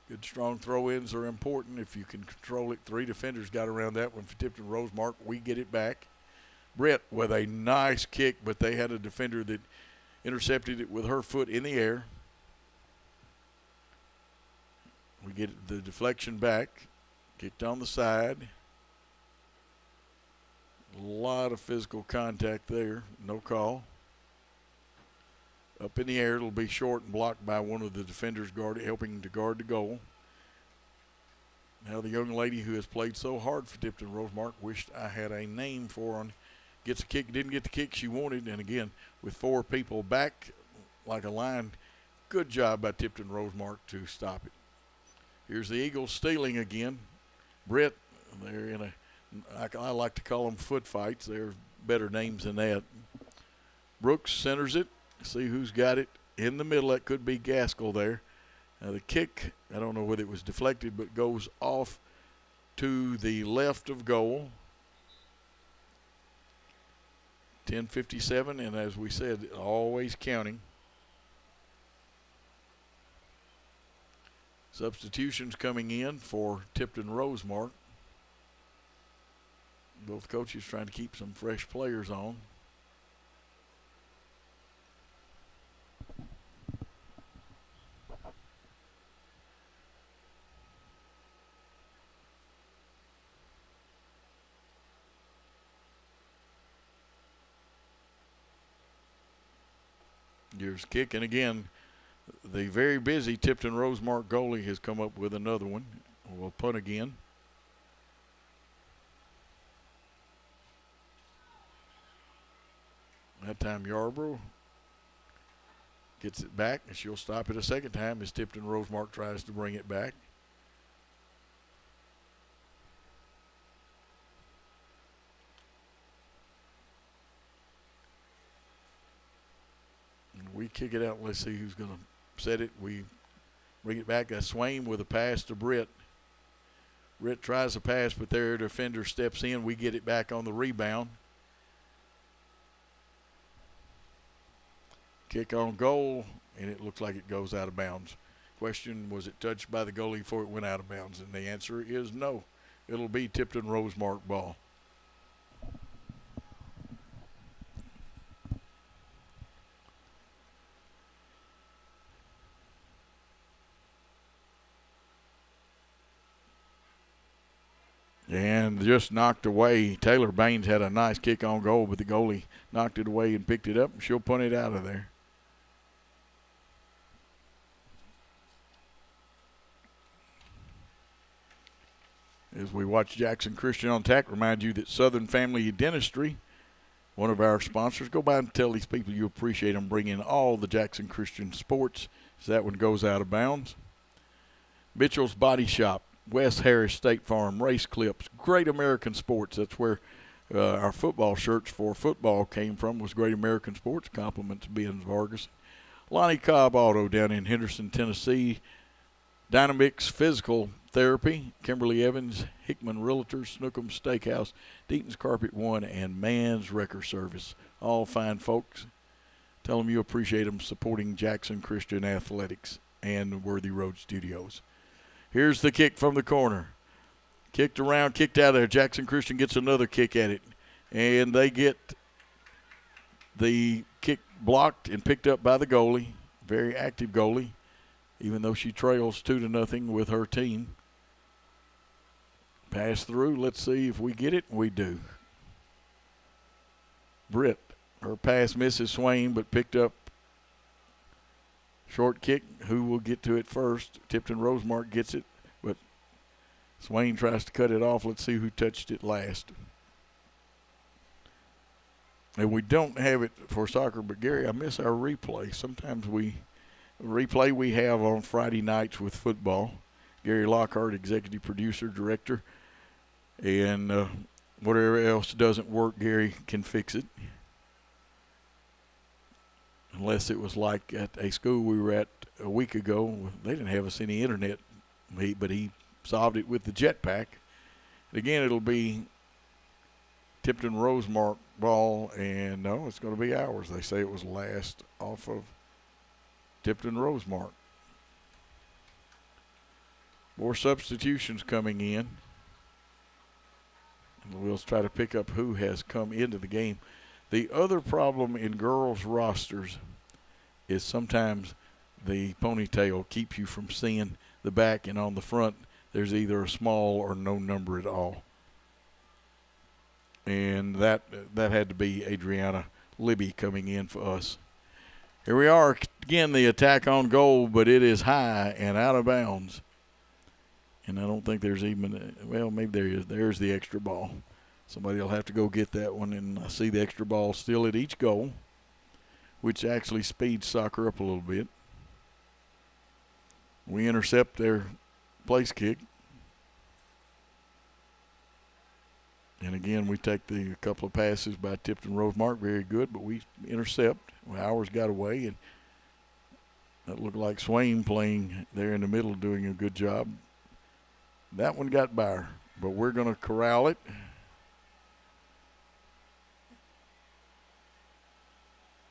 Good strong throw-ins are important if you can control it. 3 defenders got around that one for Tipton Rosemark. We get it back. Brett with a nice kick, but they had a defender that intercepted it with her foot in the air. We get the deflection back. Kicked on the side. A lot of physical contact there. No call. Up in the air, it'll be short and blocked by one of the defenders helping to guard the goal. Now the young lady who has played so hard for Tipton Rosemark, wished I had a name for her. Gets a kick, didn't get the kick she wanted, and again, with 4 people back like a line, good job by Tipton Rosemark to stop it. Here's the Eagles stealing again. Britt, they're in I like to call them foot fights. There are better names than that. Brooks centers it. See who's got it in the middle. That could be Gaskell there. Now the kick, I don't know whether it was deflected, but goes off to the left of goal. 10:57, and as we said, always counting. Substitutions coming in for Tipton Rosemark. Both coaches trying to keep some fresh players on. Here's kick, and again, the very busy Tipton Rosemark goalie has come up with another one. We'll punt again. That time Yarborough gets it back, and she'll stop it a second time as Tipton Rosemark tries to bring it back. We kick it out. Let's see who's going to set it. We bring it back. That's Swain with a pass to Britt. Britt tries to pass, but their defender steps in. We get it back on the rebound. Kick on goal, and it looks like it goes out of bounds. Question, was it touched by the goalie before it went out of bounds? And the answer is no. It'll be Tipton Rosemark ball. And just knocked away. Taylor Baines had a nice kick on goal, but the goalie knocked it away and picked it up, and she'll punt it out of there. As we watch Jackson Christian on tack, remind you that Southern Family Dentistry, one of our sponsors, go by and tell these people you appreciate them bringing all the Jackson Christian sports. So that one goes out of bounds. Mitchell's Body Shop, West Harris State Farm, Race Clips, Great American Sports. That's where our football shirts for football came from, was Great American Sports. Compliments to Ben Vargas. Lonnie Cobb Auto down in Henderson, Tennessee. Dynamix Physical Therapy, Kimberly Evans, Hickman Realtors, Snookum Steakhouse, Deaton's Carpet One, and Man's Wrecker Service. All fine folks. Tell them you appreciate them supporting Jackson Christian Athletics and Worthy Road Studios. Here's the kick from the corner. Kicked around, kicked out of there. Jackson Christian gets another kick at it. And they get the kick blocked and picked up by the goalie. Very active goalie, even though she trails 2-0 with her team. Pass through. Let's see if we get it. We do. Britt, her pass misses Swain, but picked up. Short kick. Who will get to it first? Tipton Rosemark gets it, but Swain tries to cut it off. Let's see who touched it last. And we don't have it for soccer, but Gary, I miss our replay. Sometimes we have on Friday nights with football. Gary Lockhart, executive producer, director, and whatever else doesn't work, Gary can fix it. Unless it was like at a school we were at a week ago. They didn't have us any internet, but he solved it with the jetpack. And again, it'll be Tipton Rosemark ball, and no, it's going to be ours. They say it was last off of Tipton Rosemark. More substitutions coming in. And we'll try to pick up who has come into the game. The other problem in girls' rosters is sometimes the ponytail keeps you from seeing the back, and on the front there's either a small or no number at all. And that had to be Adriana Libby coming in for us. Here we are again, the attack on goal, but it is high and out of bounds. And I don't think there's even, well, maybe there is. There's the extra ball. Somebody will have to go get that one, and I see the extra ball still at each goal, which actually speeds soccer up a little bit. We intercept their place kick. And again, we take a couple of passes by Tipton Rosemark, very good, but we intercept. Ours got away, and that looked like Swain playing there in the middle, doing a good job. That one got by her, but we're going to corral it.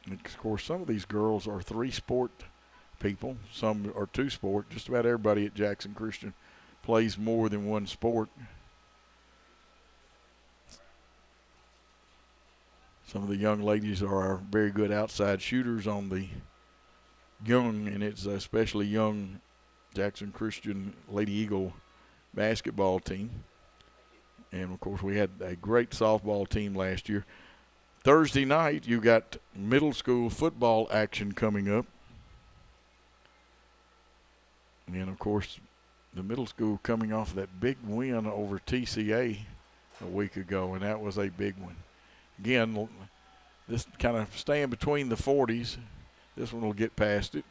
And of course, some of these girls are 3-sport people. Some are 2-sport. Just about everybody at Jackson Christian plays more than one sport. Some of the young ladies are very good outside shooters on the young, and it's especially young Jackson Christian Lady Eagle basketball team. And, of course, we had a great softball team last year. Thursday night, you got middle school football action coming up. And, of course, the middle school coming off that big win over TCA a week ago, and that was a big one. Again, this kind of staying between the 40s. This one will get past it.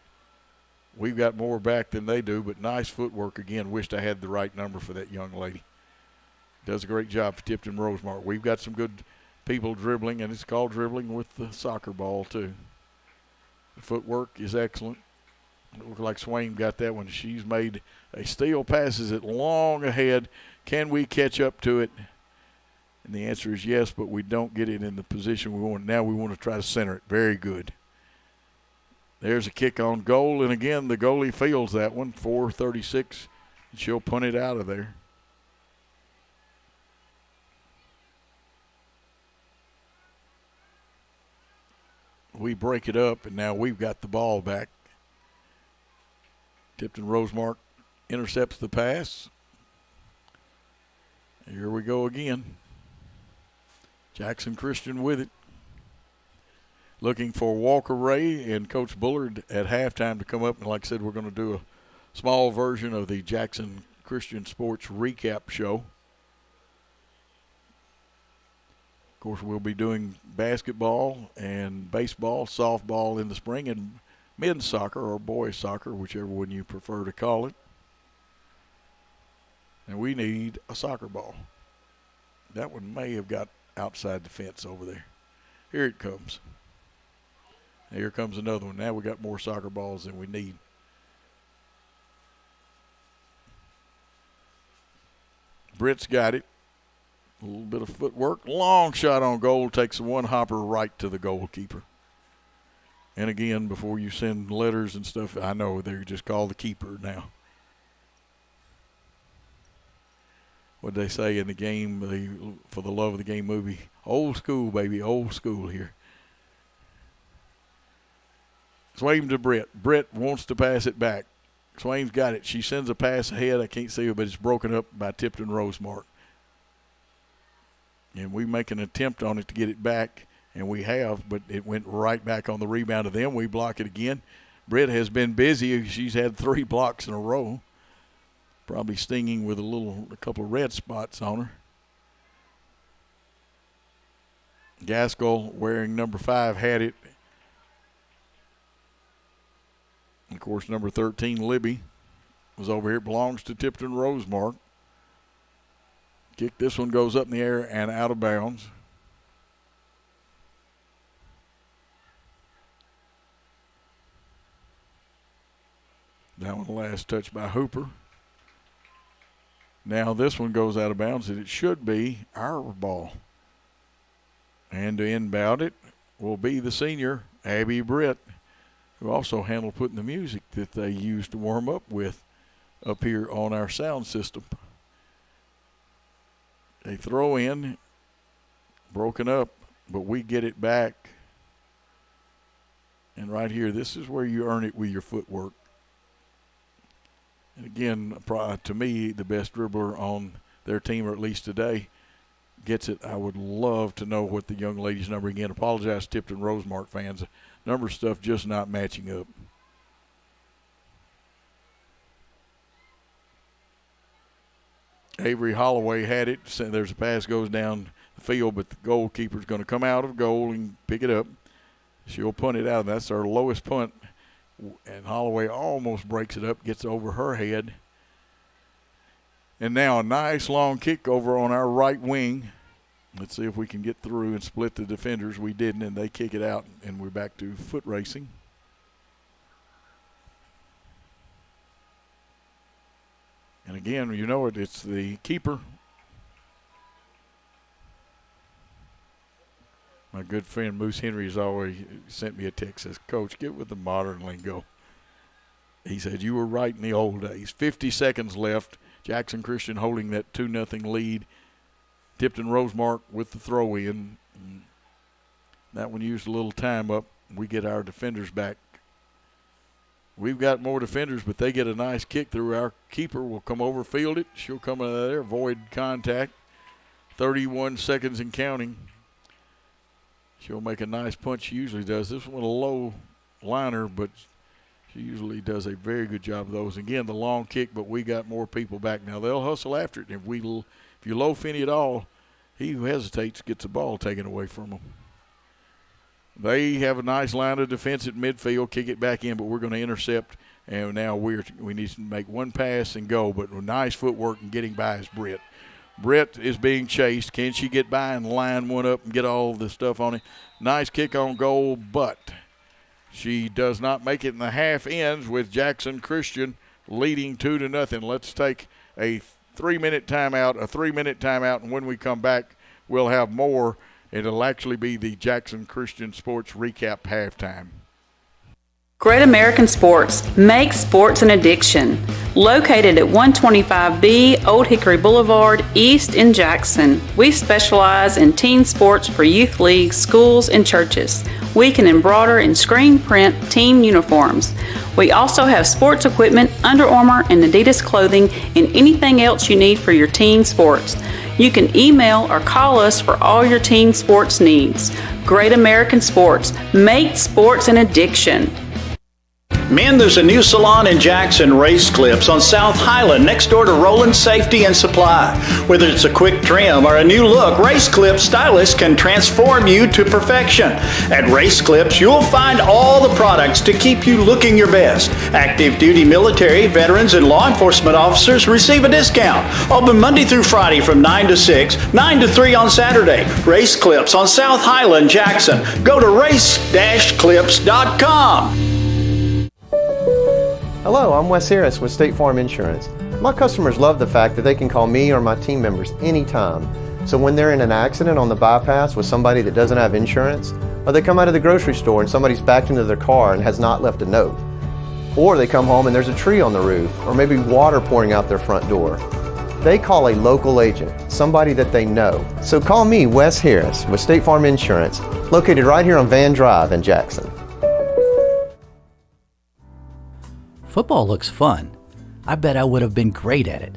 We've got more back than they do, but nice footwork again. Wished I had the right number for that young lady. Does a great job for Tipton Rosemark. We've got some good people dribbling, and it's called dribbling with the soccer ball too. The footwork is excellent. It looks like Swain got that one. She's made a steal, passes it long ahead. Can we catch up to it? And the answer is yes, but we don't get it in the position we want. Now we want to try to center it. Very good. There's a kick on goal, and again, the goalie fields that one, 4:36, and she'll punt it out of there. We break it up, and now we've got the ball back. Tipton Rosemark intercepts the pass. Here we go again. Jackson Christian with it. Looking for Walker Ray and Coach Bullard at halftime to come up. And like I said, we're going to do a small version of the Jackson Christian Sports Recap Show. Of course, we'll be doing basketball and baseball, softball in the spring, and men's soccer or boys soccer, whichever one you prefer to call it. And we need a soccer ball. That one may have got outside the fence over there. Here it comes. Here comes another one. Now we got more soccer balls than we need. Britt's got it. A little bit of footwork. Long shot on goal. Takes one hopper right to the goalkeeper. And again, before you send letters and stuff, I know they're just called the keeper now. What they say in the game, for the love of the game movie, old school, baby, old school here. Swain to Brett. Brett wants to pass it back. Swain's got it. She sends a pass ahead. I can't see it, but it's broken up by Tipton Rosemark. And we make an attempt on it to get it back, and we have, but it went right back on the rebound of them. We block it again. Brett has been busy. She's had 3 blocks in a row. Probably stinging with a couple of red spots on her. Gaskell, wearing number 5, had it. Of course, number 13, Libby, was over here. It belongs to Tipton Rosemark. Kick, this one goes up in the air and out of bounds. That one last touch by Hooper. Now this one goes out of bounds, and it should be our ball. And to inbound it will be the senior, Abby Britt, who also handled putting the music that they used to warm up with up here on our sound system. They throw in, broken up, but we get it back. And right here, this is where you earn it with your footwork. And again, to me, the best dribbler on their team, or at least today, gets it. I would love to know what the young lady's number, again, apologize to Tipton Rosemark fans. Number stuff just not matching up. Avery Holloway had it. There's a pass goes down the field, but the goalkeeper's going to come out of goal and pick it up. She'll punt it out. That's our lowest punt. And Holloway almost breaks it up, gets over her head. And now a nice long kick over on our right wing. Let's see if we can get through and split the defenders. We didn't, and they kick it out, and we're back to foot racing. And again, you know it, it's the keeper. My good friend Moose Henry has always sent me a text, says, Coach, get with the modern lingo. He said, you were right in the old days. 50 seconds left. Jackson Christian holding that 2-0 lead. Tipton Rosemark with the throw-in. That one used a little time up. We get our defenders back. We've got more defenders, but they get a nice kick through. Our keeper will come over, field it. She'll come out of there, avoid contact. 31 seconds and counting. She'll make a nice punch. She usually does. This one a low liner, but she usually does a very good job of those. Again, the long kick, but we got more people back now. They'll hustle after it. If you low Finney at all, he who hesitates gets the ball taken away from him. They have a nice line of defense at midfield, kick it back in, but we're going to intercept. And now we need to make one pass and go, but with nice footwork and getting by is Britt. Britt is being chased. Can she get by and line one up and get all the stuff on it? Nice kick on goal, but she does not make it, in the half ends with Jackson Christian leading 2-0. Let's take a 3-minute timeout, and when we come back, we'll have more. It'll actually be the Jackson Christian Sports Recap halftime. Great American Sports. Make sports an addiction. Located at 125B Old Hickory Boulevard, East in Jackson. We specialize in teen sports for youth leagues, schools, and churches. We can embroider and screen print team uniforms. We also have sports equipment, Under Armour, and Adidas clothing, and anything else you need for your teen sports. You can email or call us for all your teen sports needs. Great American Sports. Make sports an addiction. Man, there's a new salon in Jackson, Race Clips, on South Highland, next door to Roland Safety and Supply. Whether it's a quick trim or a new look, Race Clips stylists can transform you to perfection. At Race Clips, you'll find all the products to keep you looking your best. Active duty military, veterans, and law enforcement officers receive a discount. Open Monday through Friday from 9 to 6, 9 to 3 on Saturday. Race Clips on South Highland, Jackson. Go to race-clips.com. Hello, I'm Wes Harris with State Farm Insurance. My customers love the fact that they can call me or my team members anytime. So when they're in an accident on the bypass with somebody that doesn't have insurance, or they come out of the grocery store and somebody's backed into their car and has not left a note, or they come home and there's a tree on the roof, or maybe water pouring out their front door, they call a local agent, somebody that they know. So call me, Wes Harris, with State Farm Insurance, located right here on Van Drive in Jackson. Football looks fun. I bet I would have been great at it.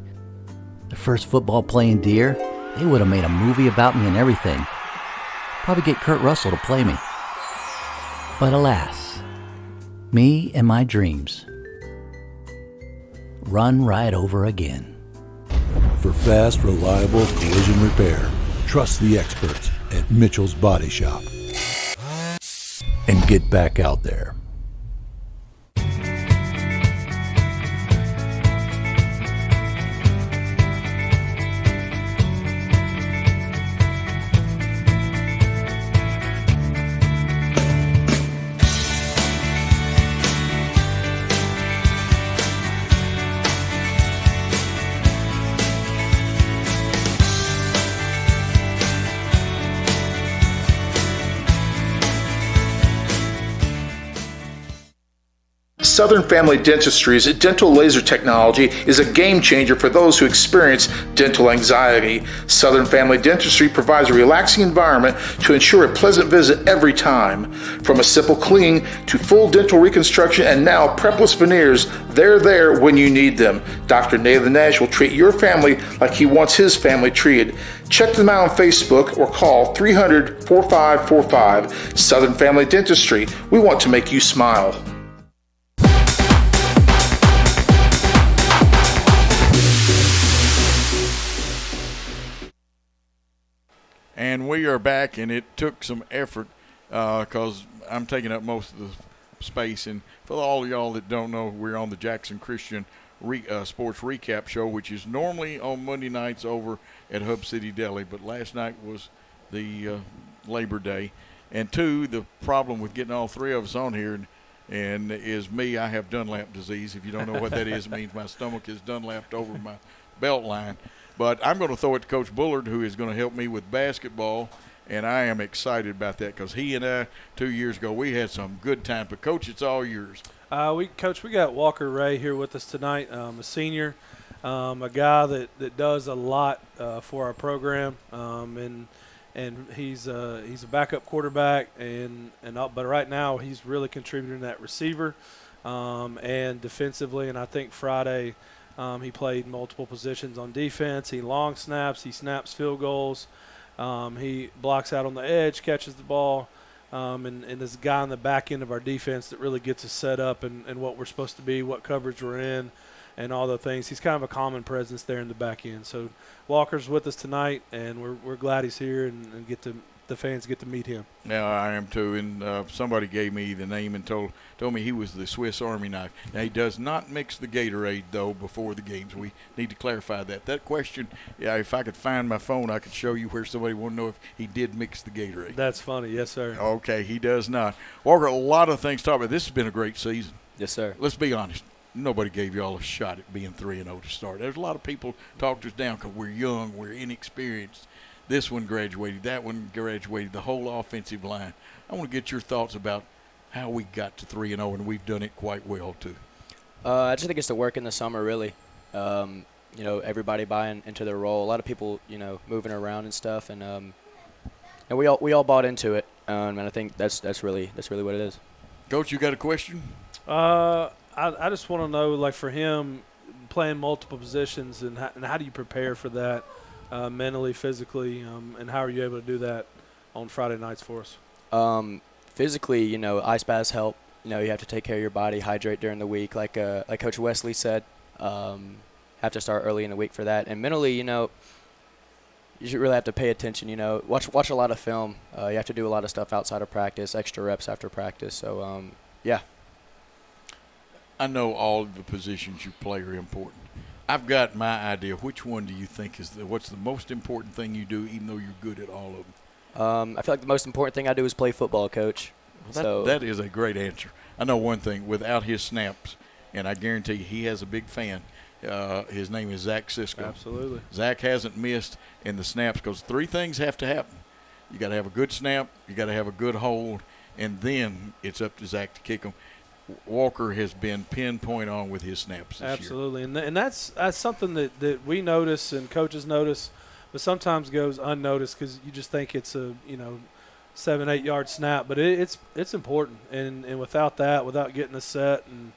The first football playing deer, they would have made a movie about me and everything. Probably get Kurt Russell to play me. But alas, me and my dreams run right over again. For fast, reliable collision repair, trust the experts at Mitchell's Body Shop. And get back out there. Southern Family Dentistry's dental laser technology is a game changer for those who experience dental anxiety. Southern Family Dentistry provides a relaxing environment to ensure a pleasant visit every time. From a simple clean to full dental reconstruction and now prepless veneers, they're there when you need them. Dr. Nathan Nash will treat your family like he wants his family treated. Check them out on Facebook or call 300-4545. Southern Family Dentistry. We want to make you smile. And we are back, and it took some effort because I'm taking up most of the space. And for all of y'all that don't know, we're on the Jackson Christian Sports Recap Show, which is normally on Monday nights over at Hub City Deli. But last night was the Labor Day. And two, the problem with getting all three of us on here and is me. I have Dunlap disease. If you don't know what that is, it means my stomach is Dunlapped over my belt line. But I'm going to throw it to Coach Bullard, who is going to help me with basketball. and I am excited about that because he and I 2 years ago we had some good time. But Coach, it's all yours. Coach, we got Walker Ray here with us tonight, a senior, a guy that does a lot for our program, and he's a backup quarterback, but right now he's really contributing that receiver and defensively. And I think Friday he played multiple positions on defense. He long snaps, he snaps field goals, he blocks out on the edge, catches the ball. And this guy on the back end of our defense that really gets us set up and what we're supposed to be, what coverage we're in, and all the things. He's kind of a common presence there in the back end. So Walker's with us tonight, and we're glad he's here and the fans get to meet him. Now I am too, and somebody gave me the name and told me he was the Swiss Army knife. Now he does not mix the Gatorade though before the games. We need to clarify that. That question, if I could find my phone, I could show you where somebody want to know if he did mix the Gatorade. That's funny, yes sir. Okay, he does not. Walker, a lot of things to talk about. This has been a great season. Yes sir. Let's be honest. Nobody gave y'all a shot at being 3-0 to start. There's a lot of people talked us down because we're young, we're inexperienced. This one graduated, that one graduated, the whole offensive line. I want to get your thoughts about how we got to 3-0, and we've done it quite well too. I just think it's the work in the summer, really. Everybody buying into their role. A lot of people, moving around and stuff, and we all bought into it. And I think that's really what it is. Coach, you got a question? I just want to know, like for him, playing multiple positions, and how do you prepare for that? Mentally, physically, and how are you able to do that on Friday nights for us? Physically, ice baths help. You have to take care of your body, hydrate during the week, like Coach Wesley said. Have to start early in the week for that. And mentally, you should really have to pay attention. Watch a lot of film. You have to do a lot of stuff outside of practice, extra reps after practice. So, yeah. I know all of the positions you play are important. I've got my idea. Which one do you think what's the most important thing you do, even though you're good at all of them? I feel like the most important thing I do is play football, Coach. That is a great answer. I know one thing. Without his snaps, and I guarantee you he has a big fan, his name is Zach Sisko. Absolutely. Zach hasn't missed in the snaps because three things have to happen. You got to have a good snap, you got to have a good hold, and then it's up to Zach to kick them. Walker has been pinpoint on with his snaps this Absolutely. year. And that's something that we notice and coaches notice, but sometimes goes unnoticed because you just think it's a 7-8 yard snap, but it's important. And without that, without getting a set and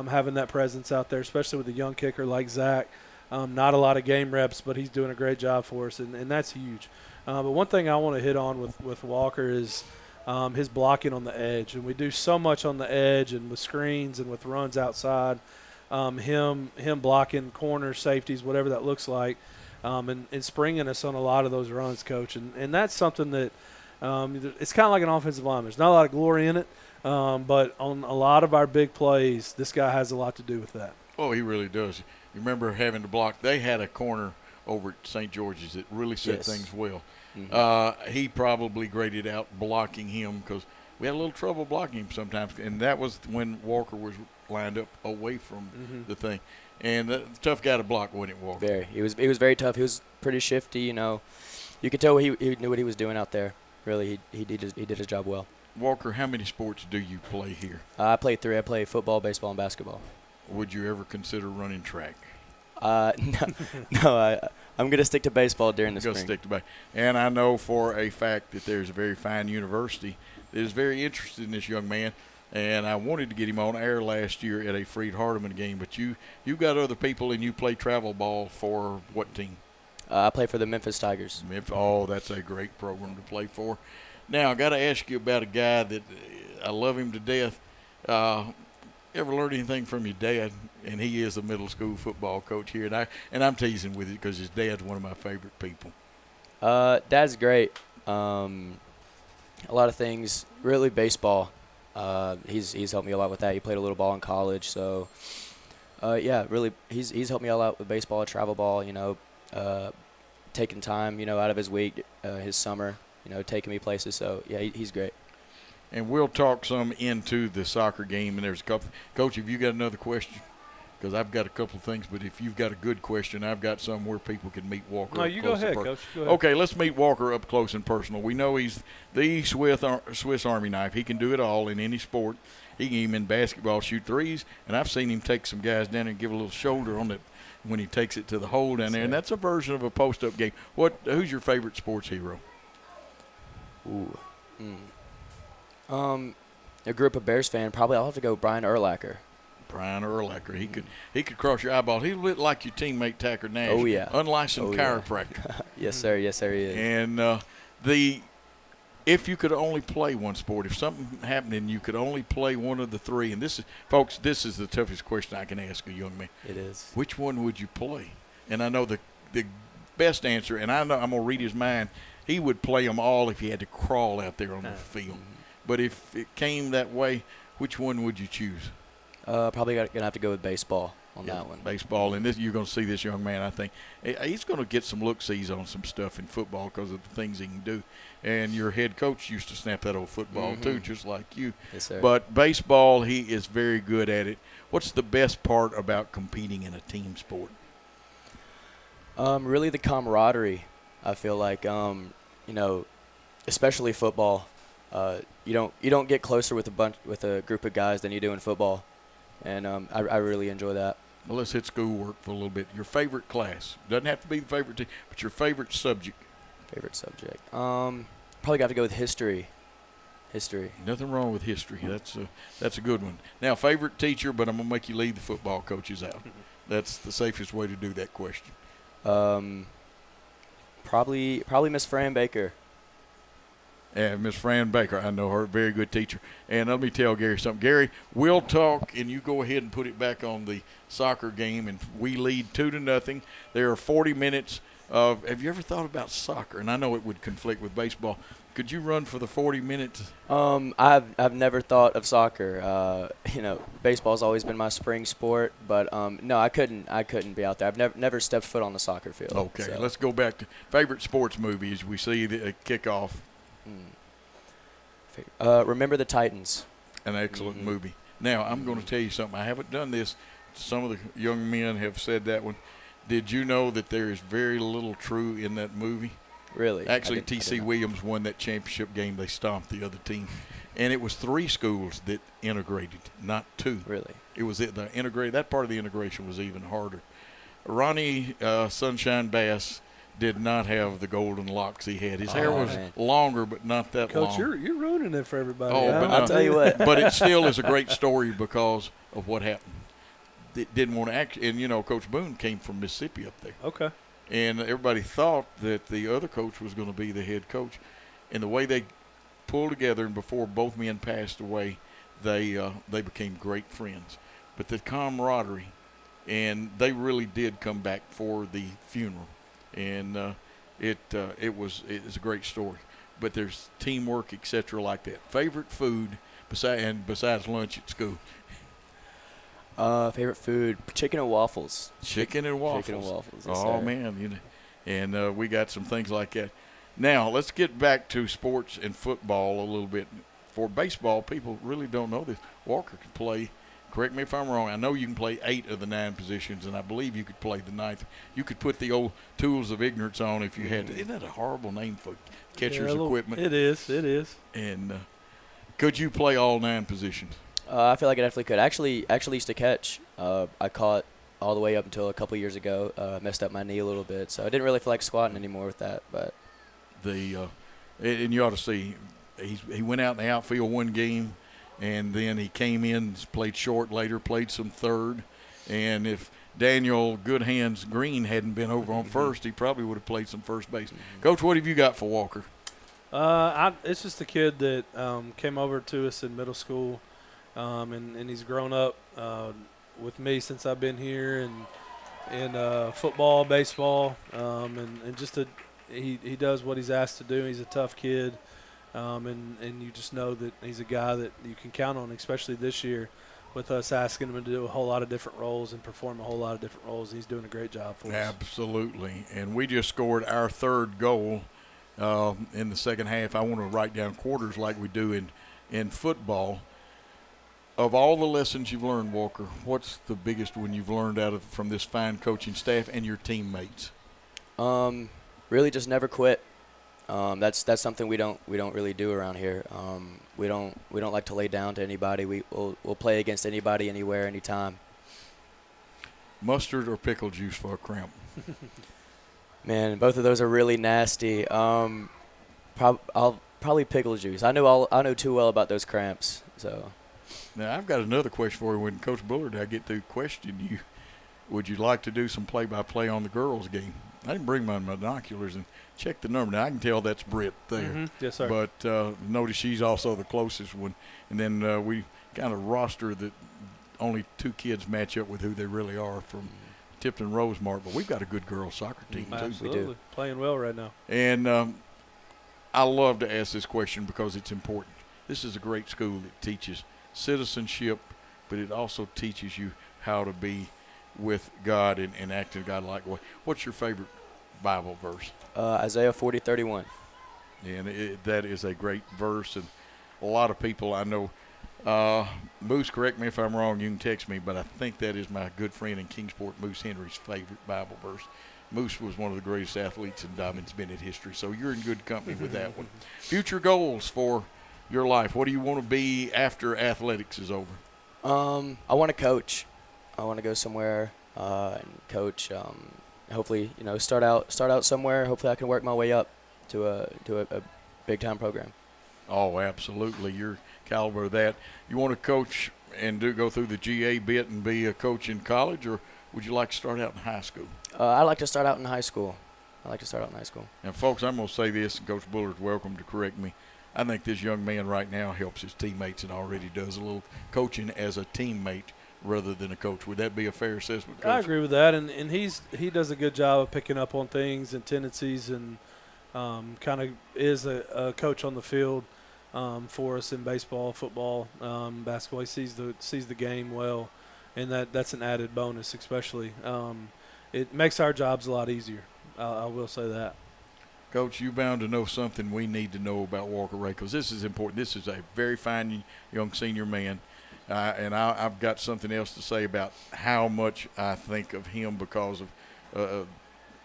having that presence out there, especially with a young kicker like Zach, not a lot of game reps, but he's doing a great job for us, and that's huge. But one thing I want to hit on with Walker is his blocking on the edge. And we do so much on the edge and with screens and with runs outside, him blocking corners, safeties, whatever that looks like, and springing us on a lot of those runs, Coach. And that's something that it's kind of like an offensive lineman. There's not a lot of glory in it, but on a lot of our big plays, this guy has a lot to do with that. Oh, he really does. You remember having to block. They had a corner over at St. George's that really set things well. Mm-hmm. He probably graded out blocking him because we had a little trouble blocking him sometimes, and that was when Walker was lined up away from the thing. And tough guy to block, wasn't it, Walker? Very. He was very tough. He was pretty shifty. You could tell he knew what he was doing out there. Really, he did his job well. Walker, how many sports do you play here? I play 3. I play football, baseball, and basketball. Would you ever consider running track? No. I'm going to stick to baseball during the spring. Stick to baseball. And I know for a fact that there's a very fine university that is very interested in this young man. And I wanted to get him on air last year at a Freed Hardeman game. But you got other people, and you play travel ball for what team? I play for the Memphis Tigers. Oh, that's a great program to play for. Now, I got to ask you about a guy that I love him to death. Ever learned anything from your dad? And he is a middle school football coach here, and I'm teasing with it because his dad's one of my favorite people. Dad's great. A lot of things. Really, baseball. He's helped me a lot with that. He played a little ball in college, so really, he's helped me a lot with baseball, travel ball. Taking time, out of his week, his summer, taking me places. So yeah, he's great. And we'll talk some into the soccer game, and there's a couple. Coach, have you got another question? because I've got a couple of things. But if you've got a good question, I've got some where people can meet Walker. No, up you close go ahead, and Coach. Go ahead. Okay, let's meet Walker up close and personal. We know he's the Swiss Army knife. He can do it all in any sport. He can even in basketball shoot threes, and I've seen him take some guys down there and give a little shoulder on it when he takes it to the hole down there, and that's a version of a post-up game. Who's your favorite sports hero? Ooh. A group of Bears fan, probably I'll have to go Brian Urlacher. Brian Urlacher. He could cross your eyeball. He's a bit like your teammate Tacker Nash. Oh, yeah. Unlicensed chiropractor. Yeah. Yes, sir. Yes, sir, he is. And if you could only play one sport, if something happened and you could only play one of the three, and this is the toughest question I can ask a young man. It is. Which one would you play? And I know the best answer, and I know I'm going to read his mind, he would play them all if he had to crawl out there on the field. But if it came that way, which one would you choose? Probably going to have to go with baseball on that one. Baseball, and you're going to see this young man, I think. He's going to get some look-sees on some stuff in football because of the things he can do. And your head coach used to snap that old football, too, just like you. Yes, sir. But baseball, he is very good at it. What's the best part about competing in a team sport? Really the camaraderie. I feel like, especially football. You don't get closer with a group of guys than you do in football, and I really enjoy that. Well, let's hit schoolwork for a little bit. Your favorite class doesn't have to be the favorite team, but your favorite subject. Favorite subject. Probably got to go with history. History. Nothing wrong with history. That's a good one. Now, favorite teacher, but I'm gonna make you leave the football coaches out. That's the safest way to do that question. Probably Miss Fran Baker. And Miss Fran Baker, I know her, very good teacher. And let me tell Gary something. Gary, we'll talk, and you go ahead and put it back on the soccer game, and we lead 2-0. There are 40 minutes of. Have you ever thought about soccer? And I know it would conflict with baseball. Could you run for the 40 minutes? I've never thought of soccer. Baseball's always been my spring sport, but no, I couldn't be out there. I've never stepped foot on the soccer field. Okay, so. Let's go back to favorite sports movies. We see the kickoff. Remember the Titans. An excellent movie. Now, I'm going to tell you something. I haven't done this. Some of the young men have said that one. Did you know that there is very little true in that movie? Really? Actually, T.C. Williams won that championship game. They stomped the other team. And it was 3 schools that integrated, not 2. Really? It was the integrate. That part of the integration was even harder. Ronnie Sunshine Bass did not have the golden locks he had. His hair was longer, but not that long. Coach, you're ruining it for everybody. But I'll tell you what. But it still is a great story because of what happened. It didn't want to act. And, Coach Boone came from Mississippi up there. Okay. And everybody thought that the other coach was going to be the head coach. And the way they pulled together, and before both men passed away, they became great friends. But the camaraderie, and they really did come back for the funeral. And it's a great story. But there's teamwork, etc., like that. Favorite food besides lunch at school? Favorite food, chicken and waffles. Chicken and waffles. Chicken and waffles. Yes, Oh, sir. man. And we got some things like that. Now, let's get back to sports and football a little bit. For baseball, people really don't know this. Walker can play, correct me if I'm wrong, I know you can play 8 of the 9 positions, and I believe you could play the 9th. You could put the old tools of ignorance on if you had to. Isn't that a horrible name for catcher's equipment? It is. And could you play all 9 positions? I feel like I definitely could. Actually used to catch. I caught all the way up until a couple years ago. Messed up my knee a little bit, so I didn't really feel like squatting anymore with that. But and you ought to see, he went out in the outfield one game, and then he came in, played short later, played some third, and if Daniel Good Hands Green hadn't been over on first, he probably would have played some first base. Coach, what have you got for Walker? It's just a kid that came over to us in middle school. And he's grown up with me since I've been here, and football, baseball, and just he does what he's asked to do. He's a tough kid, and you just know that he's a guy that you can count on, especially this year with us asking him to do a whole lot of different roles and perform a whole lot of different roles. He's doing a great job for us. Absolutely, and we just scored our 3rd goal in the second half. I want to write down quarters like we do in football. Of all the lessons you've learned, Walker, what's the biggest one you've learned from this fine coaching staff and your teammates? Really, just never quit. That's something we don't really do around here. We don't like to lay down to anybody. We'll play against anybody, anywhere, anytime. Mustard or pickle juice for a cramp? Man, both of those are really nasty. I'll probably pickle juice. I know too well about those cramps. So. Now I've got another question for you. When Coach Bullard, I get to question you. Would you like to do some play-by-play on the girls' game? I didn't bring my binoculars and check the number. Now I can tell that's Britt there. Mm-hmm. Yes, sir. But notice she's also the closest one. And then we kind of roster that only 2 kids match up with who they really are from Tipton Rosemark. But we've got a good girls soccer team too. Absolutely. We do. Playing well right now. And I love to ask this question because it's important. This is a great school that teaches citizenship, but it also teaches you how to be with God and act in a God-like way. What's your favorite Bible verse? Isaiah 40:31. And that is a great verse, and a lot of people I know. Moose, correct me if I'm wrong. You can text me, but I think that is my good friend in Kingsport, Moose Henry's favorite Bible verse. Moose was one of the greatest athletes in Diamond's Bennett history, so you're in good company with that one. Future goals for your life. What do you want to be after athletics is over? I want to coach. I want to go somewhere and coach. Hopefully, start out somewhere. Hopefully, I can work my way up to a big time program. Oh, absolutely. You're caliber of that. You want to coach and go through the GA bit and be a coach in college, or would you like to start out in high school? I'd like to start out in high school. And, folks, I'm going to say this, and Coach Bullard's welcome to correct me. I think this young man right now helps his teammates and already does a little coaching as a teammate rather than a coach. Would that be a fair assessment, Coach? I agree with that, and he does a good job of picking up on things and tendencies, and kind of is a coach on the field for us in baseball, football, basketball. He sees the game well, and that's an added bonus, especially. It makes our jobs a lot easier. I will say that. Coach, you're bound to know something we need to know about Walker Ray, because this is important. This is a very fine young senior man, and I've got something else to say about how much I think of him because of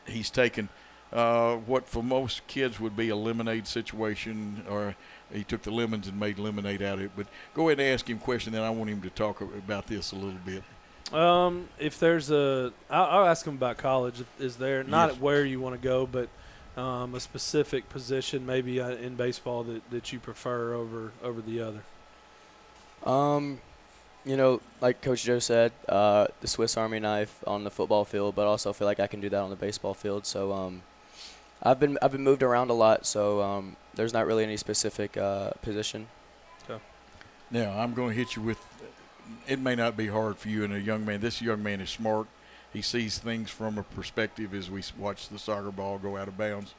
he's taken what for most kids would be a lemonade situation, or he took the lemons and made lemonade out of it. But go ahead and ask him a question, then I want him to talk about this a little bit. If there's I'll ask him about college. Is there not Yes. where you want to go, but a specific position maybe in baseball that you prefer over the other? Like Coach Joe said, the Swiss Army knife on the football field, but also feel like I can do that on the baseball field. So I've been moved around a lot, so there's not really any specific position. Okay. Now I'm going to hit you with. It may not be hard for you and a young man. This young man is smart. He sees things from a perspective as we watch the soccer ball go out of bounds.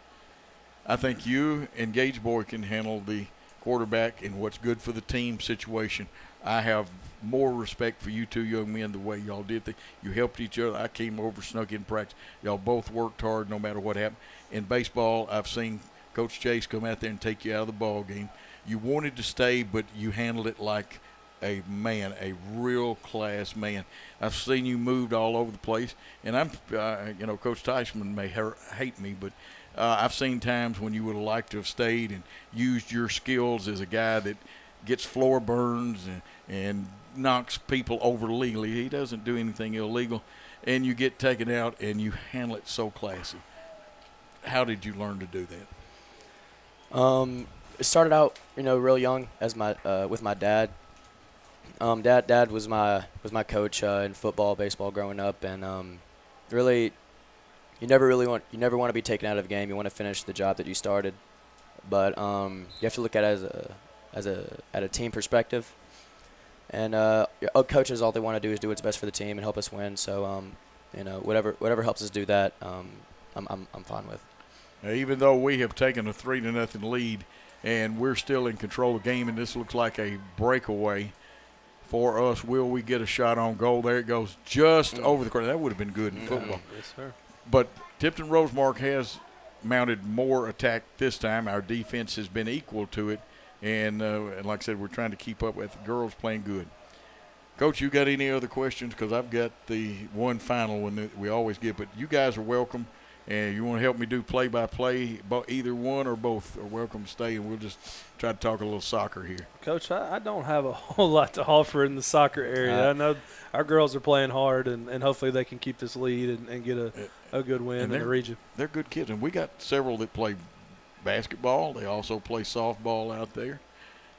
I think you and Gage Boy can handle the quarterback and what's good for the team situation. I have more respect for you 2 young men the way y'all did things. You helped each other. I came over, snuck in practice. Y'all both worked hard no matter what happened. In baseball, I've seen Coach Chase come out there and take you out of the ball game. You wanted to stay, but you handled it like a man, a real class man. I've seen you moved all over the place, and I'm, Coach Teichman may hate me, but I've seen times when you would have liked to have stayed and used your skills as a guy that gets floor burns and knocks people over legally. He doesn't do anything illegal, and you get taken out and you handle it so classy. How did you learn to do that? It started out, real young as with my dad. Dad was my coach in football, baseball growing up, and really, you never want to be taken out of a game. You want to finish the job that you started, but you have to look at it at a team perspective. And your coaches, all they want to do is do what's best for the team and help us win. So whatever helps us do that, I'm fine with. Even though we have taken a 3-0 lead, and we're still in control of the game, and this looks like a breakaway for us. Will we get a shot on goal? There it goes, just over the corner. That would have been good in football. Yes, sir. But Tipton Rosemark has mounted more attack this time. Our defense has been equal to it, and like I said, we're trying to keep up with the girls playing good. Coach, you got any other questions? Because I've got the one final one that we always give, but you guys are welcome. And you want to help me do play-by-play, either one or both are welcome to stay, and we'll just try to talk a little soccer here. Coach, I don't have a whole lot to offer in the soccer area. I know our girls are playing hard, and hopefully they can keep this lead and get a good win in the region. They're good kids, and we got several that play basketball. They also play softball out there.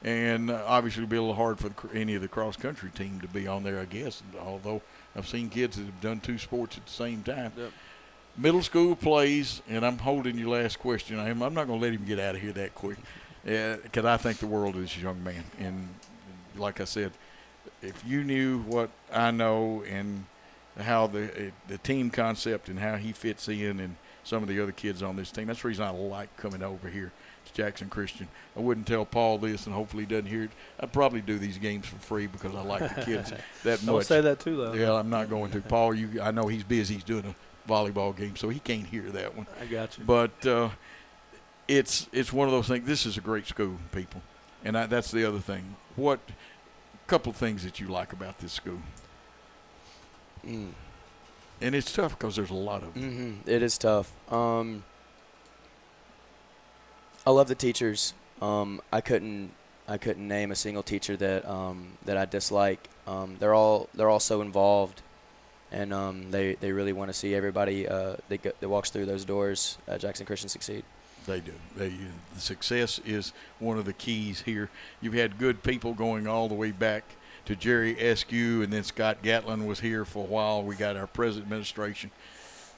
And obviously it'll be a little hard for any of the cross-country team to be on there, I guess, although I've seen kids that have done two sports at the same time. Yep. Middle school plays, and I'm holding your last question. I'm not going to let him get out of here that quick because I think the world of this young man. And like I said, if you knew what I know and how the team concept and how he fits in and some of the other kids on this team, that's the reason I like coming over here to Jackson Christian. I wouldn't tell Paul this, and hopefully he doesn't hear it. I'd probably do these games for free because I like the kids that much. Don't say that too, though. Yeah, I'm not going to. Paul, I know he's busy. He's doing a volleyball game, so he can't hear that one. I got you. But it's one of those things. This is a great school, people, and that's the other thing. What couple of things that you like about this school? And it's tough because there's a lot of them. It is tough. I love the teachers. I couldn't name a single teacher that I dislike. They're all so involved. And they really want to see everybody that walks through those doors at Jackson Christian succeed. They do. The success is one of the keys here. You've had good people going all the way back to Jerry Eskew, and then Scott Gatlin was here for a while. We got our present administration.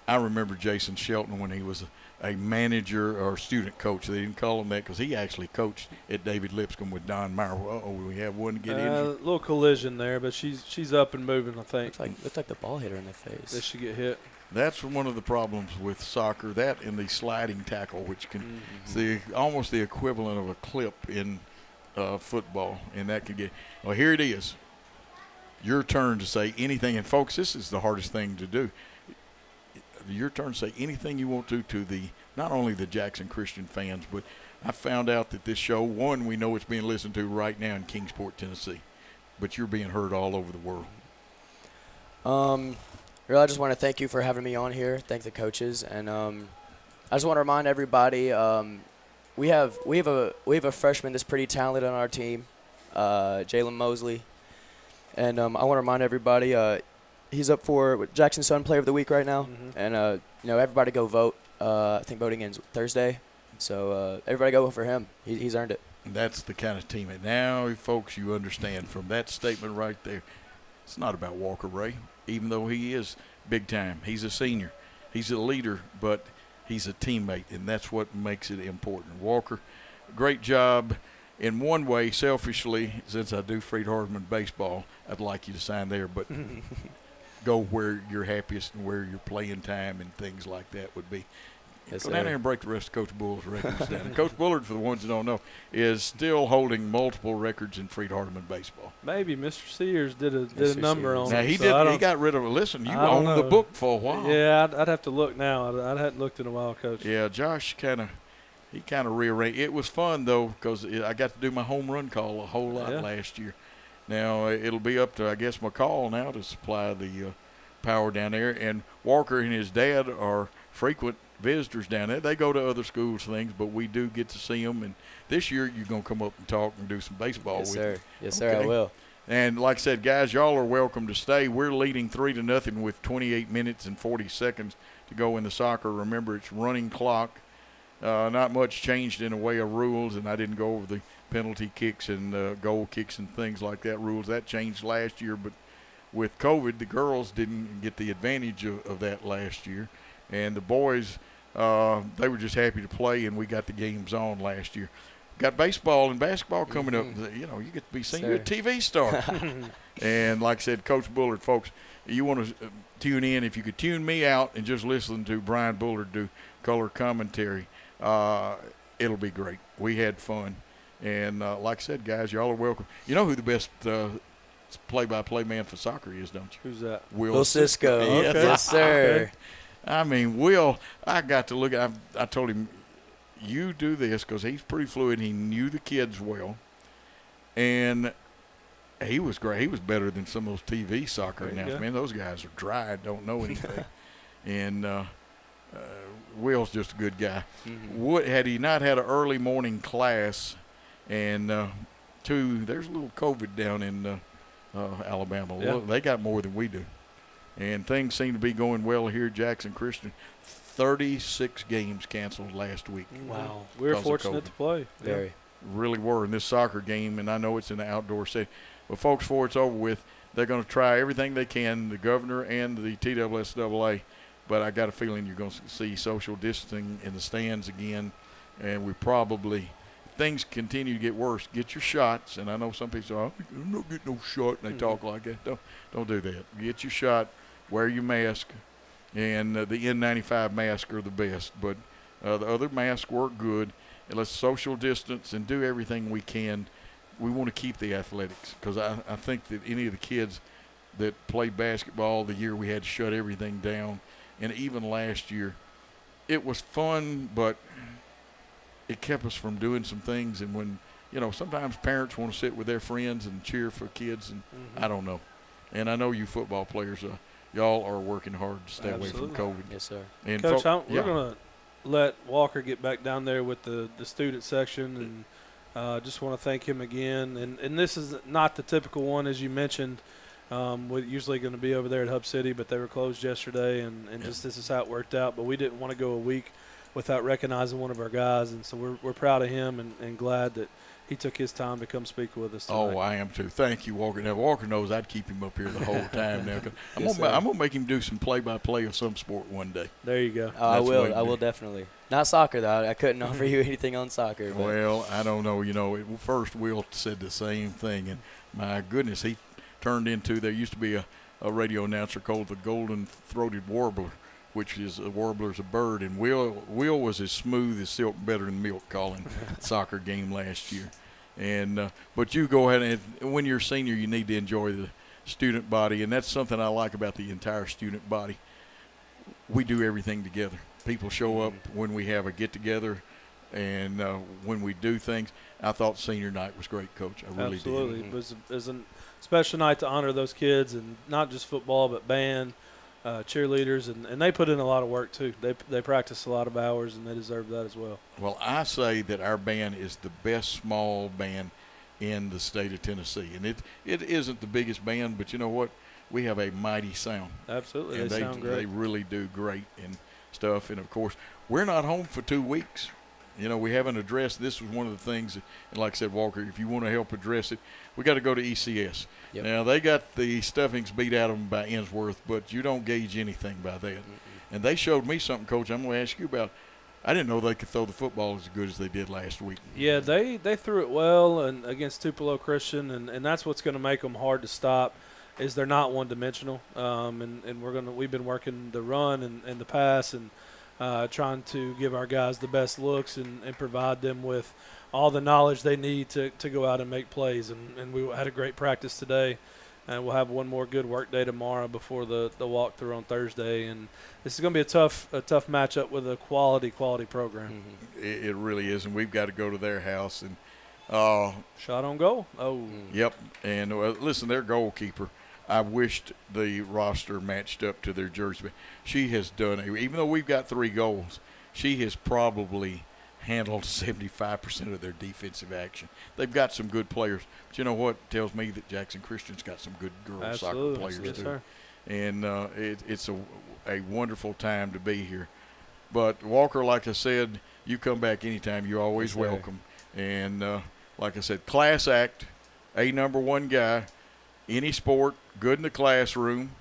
I remember Jason Shelton when he was a manager or student coach. They didn't call him that because he actually coached at David Lipscomb with Don Meyer. We have one get injured. A little collision there, but she's up and moving, I think. Looked like the ball hit her in the face. Did she get hit? That's one of the problems with soccer, that and the sliding tackle, which can almost the equivalent of a clip in football, and that can get – well, here it is. Your turn to say anything. And, folks, this is the hardest thing to do. Your turn to say anything you want to not only the Jackson Christian fans, but I found out that this show, one, we know it's being listened to right now in Kingsport, Tennessee, but you're being heard all over the world. Really, I just want to thank you for having me on here. Thank the coaches, and I just want to remind everybody we have a freshman that's pretty talented on our team, Jalen Mosley, and I want to remind everybody he's up for Jackson Sun Player of the Week right now, and everybody go vote. I think voting ends Thursday, so everybody go vote for him. He's earned it. And that's the kind of team. And now, folks, you understand from that statement right there, it's not about Walker Ray, even though he is big time. He's a senior. He's a leader, but he's a teammate, and that's what makes it important. Walker, great job. In one way, selfishly, since I do Freed-Hardeman baseball, I'd like you to sign there, but go where you're happiest and where your playing time and things like that would be. Yes, go down there and break the rest of Coach Bull's records down. And Coach Bullard, for the ones that don't know, is still holding multiple records in Freed-Hardeman baseball. Maybe Mr. Sears did a number on now, it. He got rid of it. Listen, you owned the book for a while. Yeah, I'd have to look now. I hadn't looked in a while, Coach. Yeah, Josh kind of rearranged. It was fun, though, because I got to do my home run call a whole lot last year. Now, it'll be up to, I guess, McCall now to supply the power down there. And Walker and his dad are frequent visitors down there. They go to other schools things, but we do get to see them. And this year you're going to come up and talk and do some baseball with me. Yes, sir, okay. I will. And like I said, guys, y'all are welcome to stay. We're leading 3-0 with 28 minutes and 40 seconds to go in the soccer. Remember, it's running clock. Not much changed in the way of rules, and I didn't go over the penalty kicks and goal kicks and things like that rules. That changed last year, but with COVID, the girls didn't get the advantage of that last year. And the boys, they were just happy to play, and we got the games on last year. Got baseball and basketball coming up. You get to be seen. You're a TV star. And like I said, Coach Bullard, folks, you want to tune in. If you could tune me out and just listen to Brian Bullard do color commentary, it'll be great. We had fun. And like I said, guys, y'all are welcome. You know who the best play-by-play man for soccer is, don't you? Who's that? Will Cisco. Yes, Yes, sir. I mean, Will, I got to look at I told him, you do this because he's pretty fluid. He knew the kids well. And He was great. He was better than some of those TV soccer There you announcers. go. Man, those guys are dry, don't know anything. And Will's just a good guy. Had he not had an early morning class, and there's a little COVID down in Alabama. Yeah. They got more than we do. And things seem to be going well here at Jackson Christian. 36 games canceled last week. Wow. We were fortunate to play. Very. Really were in this soccer game, and I know it's in the outdoor setting. But, folks, before it's over with, they're going to try everything they can, the governor and the TSSAA. But I got a feeling you're going to see social distancing in the stands again, and we probably – things continue to get worse, get your shots. And I know some people say, oh, I'm not getting no shot, and they talk like that. Don't do that. Get your shot, wear your mask, and the N95 masks are the best. But the other masks work good. And let's social distance and do everything we can. We want to keep the athletics because I think that any of the kids that played basketball the year we had to shut everything down, and even last year, it was fun, but it kept us from doing some things. And when, sometimes parents want to sit with their friends and cheer for kids, and I don't know. And I know you football players, y'all are working hard to stay away from COVID. Yes, sir. And Coach, we're going to let Walker get back down there with the student section, and just want to thank him again. And this is not the typical one, as you mentioned. We're usually going to be over there at Hub City, but they were closed yesterday, and just this is how it worked out. But we didn't want to go a week without recognizing one of our guys, and so we're proud of him and glad that he took his time to come speak with us tonight. Oh, I am too. Thank you, Walker. Now, Walker knows I'd keep him up here the whole time now. I'm going to make him do some play-by-play of some sport one day. There you go. I will definitely. Not soccer, though. I couldn't offer you anything on soccer. But. Well, I don't know. First Will said the same thing, and my goodness, he turned into – there used to be a radio announcer called the Golden-Throated Warbler, which is a warbler's a bird, and Will was as smooth as silk, better than milk, calling soccer game last year. And but you go ahead and when you're a senior, you need to enjoy the student body, and that's something I like about the entire student body. We do everything together. People show up when we have a get-together, and when we do things. I thought senior night was great, Coach. I really did. Absolutely. It was a special night to honor those kids, and not just football, but band, cheerleaders, and they put in a lot of work too. They practice a lot of hours, and they deserve that as well. Well, I say that our band is the best small band in the state of Tennessee, and it isn't the biggest band, but you know what? We have a mighty sound. Absolutely, and they sound great. They really do great and stuff. And of course, we're not home for 2 weeks. We haven't addressed. This was one of the things, and like I said, Walker, if you want to help address it, we got to go to ECS. Yep. Now, they got the stuffings beat out of them by Ensworth, but you don't gauge anything by that. And they showed me something, Coach, I'm going to ask you about. I didn't know they could throw the football as good as they did last week. Yeah, they threw it well and against Tupelo Christian, and that's what's going to make them hard to stop is they're not one-dimensional. And we've been working the run and the pass and trying to give our guys the best looks and provide them with all the knowledge they need to go out and make plays. And we had a great practice today, and we'll have one more good work day tomorrow before the walkthrough on Thursday. And this is going to be a tough matchup with a quality program. It really is, and we've got to go to their house. And shot on goal. Oh. Yep. And listen, their goalkeeper, I wished the roster matched up to their jersey. But she has done – even though we've got 3 goals, she has probably handled 75% of their defensive action. They've got some good players. But you know what? It tells me that Jackson Christian's got some good girls soccer players yes, too. Sir. And it's a wonderful time to be here. But, Walker, like I said, you come back anytime. You're always welcome. And like I said, class act, a number 1 guy, any sport, good in the classroom,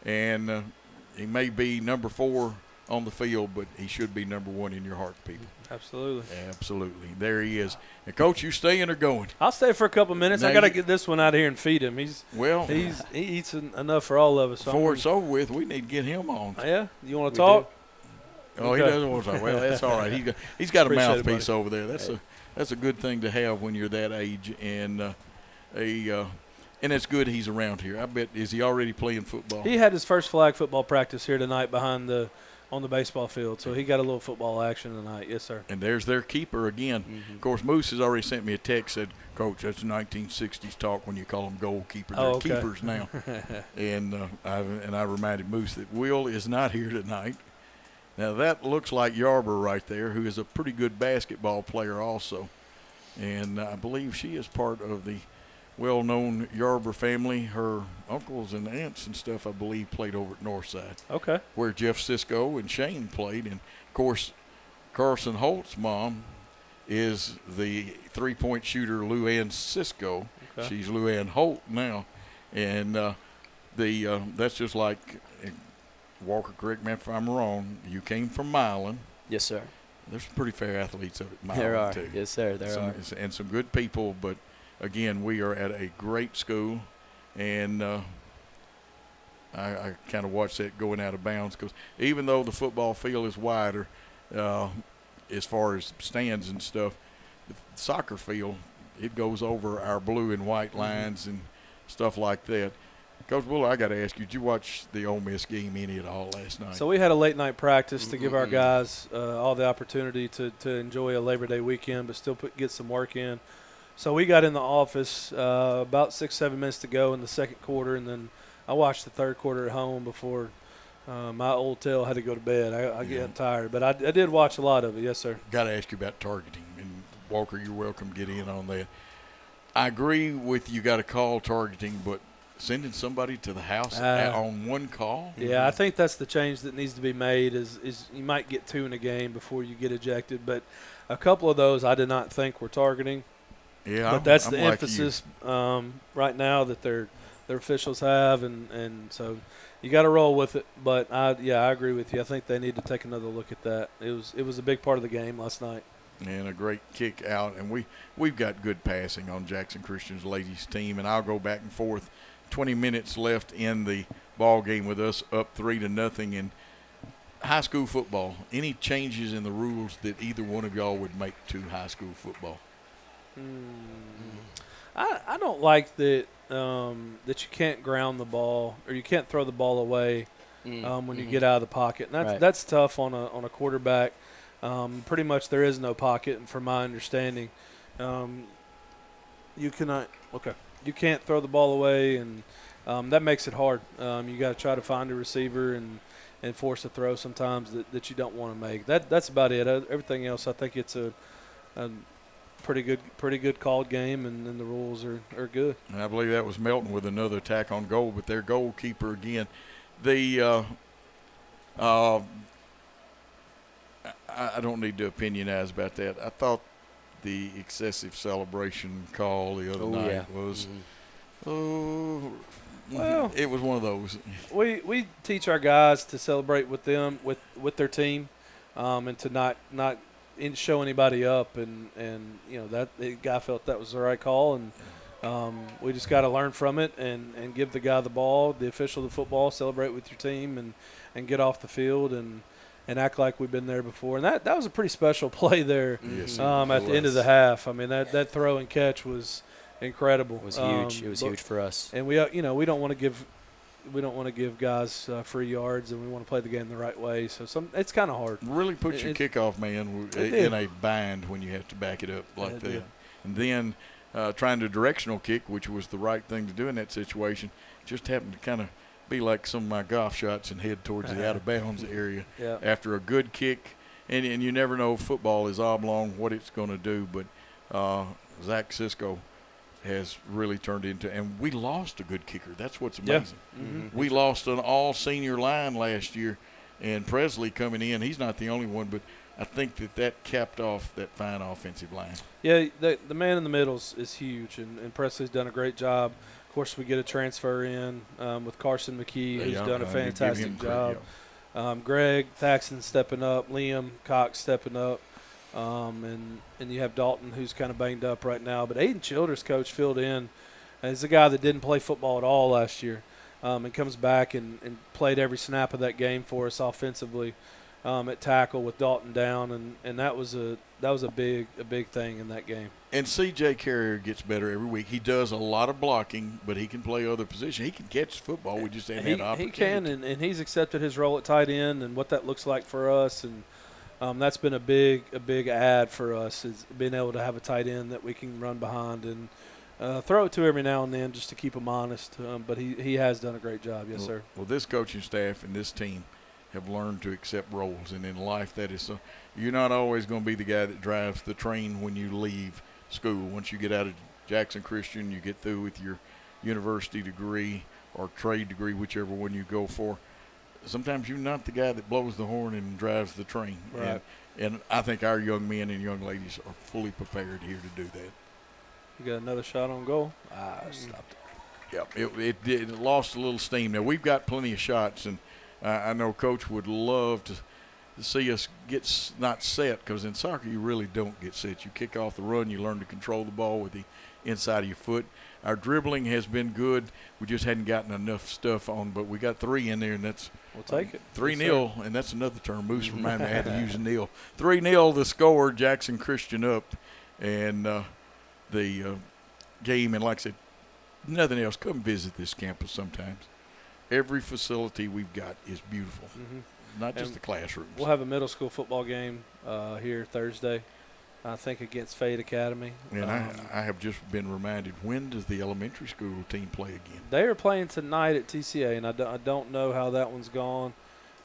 and he may be number 4 on the field, but he should be number 1 in your heart, people. Absolutely. Absolutely. There he is. And, Coach, you staying or going? I'll stay for a couple minutes. I got to get this one out of here and feed him. He eats enough for all of us. So before it's over with, we need to get him on. Yeah? You want to talk? Oh, okay. He doesn't want to talk. Well, that's all right. He's got a mouthpiece over there. That's a good thing to have when you're that age, and and it's good he's around here. I bet, is he already playing football? He had his first flag football practice here tonight behind the on the baseball field. So he got a little football action tonight. Yes, sir. And there's their keeper again. Of course, Moose has already sent me a text, said, Coach, that's 1960s talk when you call them goalkeepers. They're keepers now. And I reminded Moose that Will is not here tonight. Now, that looks like Yarber right there, who is a pretty good basketball player also. And I believe she is part of the well-known Yarber family. Her uncles and aunts and stuff, I believe, played over at Northside. Okay. Where Jeff Cisco and Shane played. And, of course, Carson Holt's mom is the three-point shooter Luann Cisco. Okay. She's Luann Holt now. And that's just like, Walker, correct me if I'm wrong, you came from Milan. Yes, sir. There's some pretty fair athletes up at Milan, There are. too. Yes, sir, there are. And some good people, but, again, we are at a great school. And I kind of watched that going out of bounds because even though the football field is wider as far as stands and stuff, the soccer field, it goes over our blue and white lines and stuff like that. Coach Buller, I got to ask you, did you watch the Ole Miss game any at all last night? So we had a late night practice to give our guys all the opportunity to enjoy a Labor Day weekend but still get some work in. So we got in the office about 6-7 minutes to go in the second quarter, and then I watched the third quarter at home before my old tail had to go to bed. I get tired, but I did watch a lot of it. Yes, sir. Got to ask you about targeting. And, Walker, you're welcome to get in on that. I agree with you got to call targeting, but sending somebody to the house on one call? Yeah, I think that's the change that needs to be made is you might get 2 in a game before you get ejected, but a couple of those I did not think were targeting. Yeah, but that's I'm the like emphasis right now that their officials have, and so you got to roll with it. But I agree with you. I think they need to take another look at that. It was a big part of the game last night. And a great kick out, and we've got good passing on Jackson Christian's ladies team, and I'll go back and forth. 20 minutes left in the ball game with us up 3-0 in high school football. Any changes in the rules that either one of y'all would make to high school football? I don't like that that you can't ground the ball or you can't throw the ball away when you get out of the pocket. And that's tough on a quarterback. Pretty much there is no pocket, and from my understanding, you can't throw the ball away, and that makes it hard. You got to try to find a receiver and force a throw sometimes that you don't want to make. That's about it. Everything else, I think it's a pretty good called game, and the rules are good. And I believe that was Melton with another attack on goal, but their goalkeeper again. I don't need to opinionize about that. I thought the excessive celebration call the other night was well, it was one of those. We teach our guys to celebrate with them with their team, and to not show anybody up, and that the guy felt that was the right call, and we just got to learn from it and give the guy the ball, the official of the football, celebrate with your team, and get off the field and act like we've been there before. And that was a pretty special play there. Yes, at the end of the half. I mean, that throw and catch was incredible. It was huge. It was huge for us. And we don't want to give guys free yards, and we want to play the game the right way. So it's kind of hard. Really puts your kickoff man in a bind when you have to back it up like that. And then trying to directional kick, which was the right thing to do in that situation, just happened to kind of be like some of my golf shots and head towards the out-of-bounds area after a good kick. And you never know, football is oblong, what it's going to do. But Zach Cisco has really turned into – and we lost a good kicker. That's what's amazing. Yeah. Mm-hmm. We lost an all-senior line last year, and Presley coming in, he's not the only one, but I think that capped off that fine offensive line. Yeah, the man in the middle is huge, and Presley's done a great job. Of course, we get a transfer in with Carson McKee, who's done a fantastic job. Greg Thaxton stepping up, Liam Cox stepping up, and you have Dalton, who's kind of banged up right now. But Aiden Childers, coach, filled in as a guy that didn't play football at all last year, and comes back and played every snap of that game for us offensively. at tackle with Dalton down, and that was a big thing in that game. And C.J. Carrier gets better every week. He does a lot of blocking, but he can play other positions. He can catch the football. We just haven't had opportunity. He can, and he's accepted his role at tight end and what that looks like for us. And that's been a big add for us, is being able to have a tight end that we can run behind and throw it to every now and then just to keep him honest. But he has done a great job. Yes, sir. Well, this coaching staff and this team have learned to accept roles, and in life that is you're not always going to be the guy that drives the train when you leave school. Once you get out of Jackson Christian, you get through with your university degree or trade degree, whichever one you go for. Sometimes you're not the guy that blows the horn and drives the train. Right. And I think our young men and young ladies are fully prepared here to do that. You got another shot on goal. Stopped Yeah, it. it lost a little steam. Now, we've got plenty of shots, and I know Coach would love to see us get not set, because in soccer you really don't get set. You kick off the run, you learn to control the ball with the inside of your foot. Our dribbling has been good. We just hadn't gotten enough stuff on, but we got 3 in there, and that's we'll take it. 3-0, and that's another term. Moose reminded me I had to use nil. 3-0 the score, Jackson Christian up, and the game. And like I said, nothing else. Come visit this campus sometimes. Every facility we've got is beautiful, not just the classrooms. We'll have a middle school football game here Thursday, I think, against Fade Academy. And I have just been reminded, when does the elementary school team play again? They are playing tonight at TCA, and I don't know how that one's gone.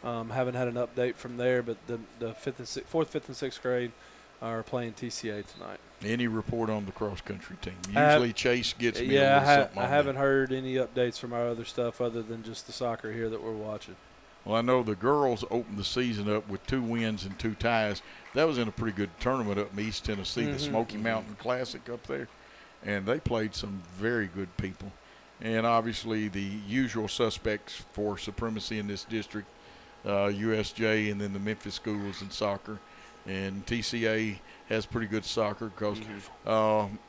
Haven't had an update from there, but the 4th, 5th, and 6th grade are playing TCA tonight. Any report on the cross-country team? Usually Chase gets me yeah, a little something on I haven't heard any updates from our other stuff other than just the soccer here that we're watching. Well, I know the girls opened the season up with 2 wins and 2 ties. That was in a pretty good tournament up in East Tennessee, the Smoky Mountain Classic up there. And they played some very good people. And obviously the usual suspects for supremacy in this district, USJ and then the Memphis schools in soccer. And TCA has pretty good soccer because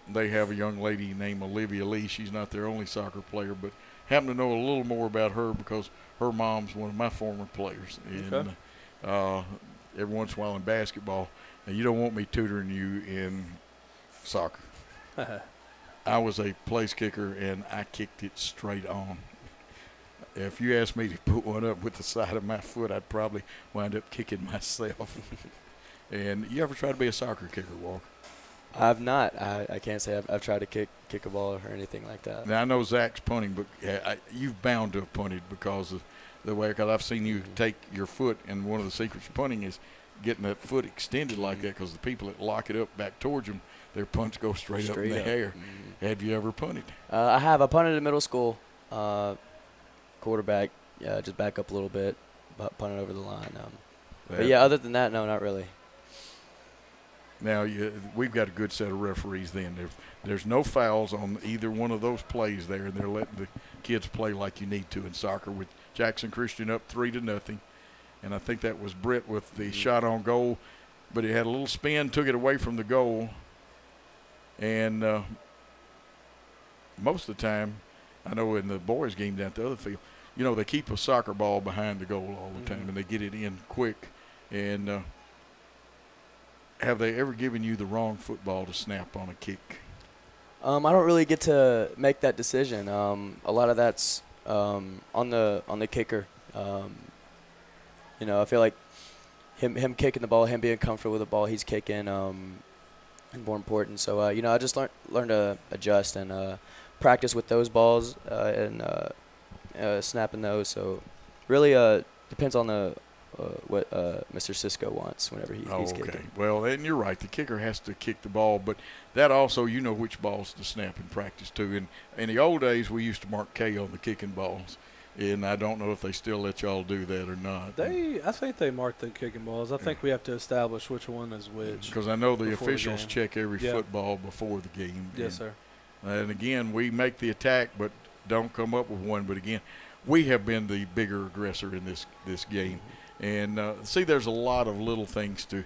they have a young lady named Olivia Lee. She's not their only soccer player, but happen to know a little more about her because her mom's one of my former players. And every once in a while in basketball, and you don't want me tutoring you in soccer. I was a place kicker, and I kicked it straight on. If you asked me to put one up with the side of my foot, I'd probably wind up kicking myself. And you ever try to be a soccer kicker, Walker? I've not. I can't say I've tried to kick a ball or anything like that. Now, I know Zach's punting, but you've bound to have punted because of the way, because I've seen you take your foot, and one of the secrets of punting is getting that foot extended like that, because the people that lock it up back towards them, their punts go straight up in the air. Have you ever punted? I have. I punted in middle school. Quarterback, just back up a little bit, but punted over the line. But yeah, other than that, no, not really. Now, we've got a good set of referees then. There's no fouls on either one of those plays there, and they're letting the kids play like you need to in soccer, with Jackson Christian up 3-0. And I think that was Britt with the shot on goal, but he had a little spin, took it away from the goal. And most of the time, I know in the boys' game down at the other field, they keep a soccer ball behind the goal all the time, and they get it in quick. And have they ever given you the wrong football to snap on a kick? I don't really get to make that decision. A lot of that's on the kicker. I feel like him kicking the ball, him being comfortable with the ball he's kicking, is more important. So I just learn to adjust and practice with those balls and snapping those. So really depends on what Mr. Cisco wants whenever he's kicking. Well, and you're right. The kicker has to kick the ball, but that also, which balls to snap in practice too. And in the old days, we used to mark K on the kicking balls, and I don't know if they still let y'all do that or not. I think they mark the kicking balls. I think we have to establish which one is which. Because I know the officials check every football before the game. Yes, sir. And again, we make the attack, but don't come up with one. But again, we have been the bigger aggressor in this game. And there's a lot of little things to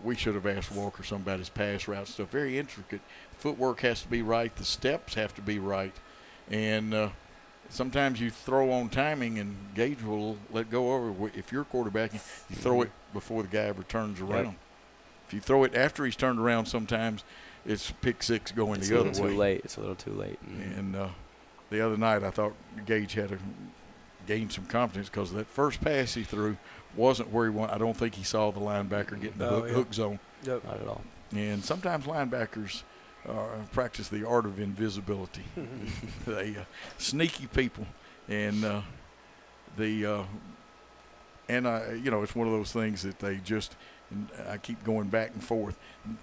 we should have asked Walker some about his pass route stuff. Very intricate. Footwork has to be right. The steps have to be right. And sometimes you throw on timing and Gage will let go over. If you're quarterbacking, you throw it before the guy ever turns around. Yep. If you throw it after he's turned around, sometimes it's pick six going the other way. It's a little too late. It's a little too late. And the other night I thought Gage had to gain some confidence because that first pass he threw wasn't where he wanted. I don't think he saw the linebacker get in the hook zone. Yep. Not at all. And sometimes linebackers practice the art of invisibility. They sneaky people, and it's one of those things that they just. And I keep going back and forth.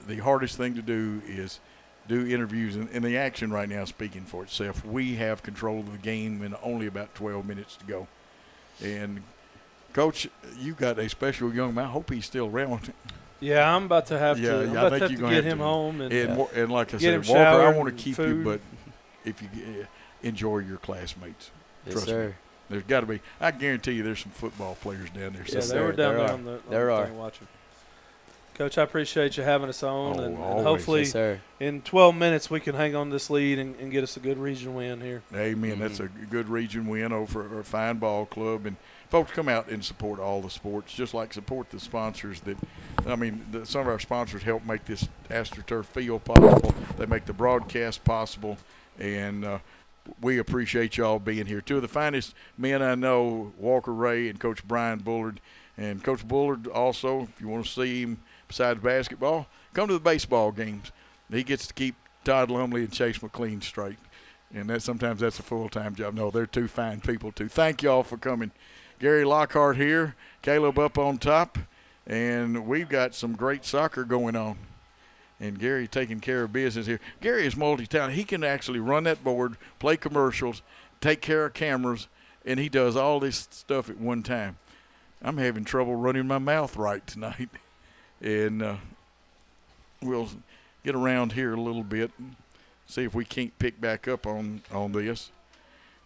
The hardest thing to do is do interviews, and the action right now is speaking for itself. We have control of the game and only about 12 minutes to go. And, Coach, you got a special young man. I hope he's still around. Yeah, I'm about to have to. I'm about to have to get him home and like I get said, Walker, I want to keep food. you, but if you enjoy your classmates, Yes, trust sir. me. There's got to be. I guarantee you, there's some football players down there. Yeah, they were down there on the thing watching. Coach, I appreciate you having us on, and hopefully yes, in 12 minutes we can hang on this lead and get us a good region win here. Amen. Mm-hmm. That's a good region win over a fine ball club. And folks, come out and support all the sports, just like support the sponsors some of our sponsors help make this AstroTurf field possible. They make the broadcast possible, and we appreciate y'all being here. Two of the finest men I know, Walker Ray and Coach Brian Bullard. And Coach Bullard also, if you want to see him besides basketball, come to the baseball games. He gets to keep Todd Lumley and Chase McLean straight. And sometimes that's a full-time job. No, they're two fine people, too. Thank y'all for coming. Gary Lockhart here, Caleb up on top, and we've got some great soccer going on. And Gary taking care of business here. Gary is multi-talented. He can actually run that board, play commercials, take care of cameras, and he does all this stuff at one time. I'm having trouble running my mouth right tonight. And we'll get around here a little bit and see if we can't pick back up on this.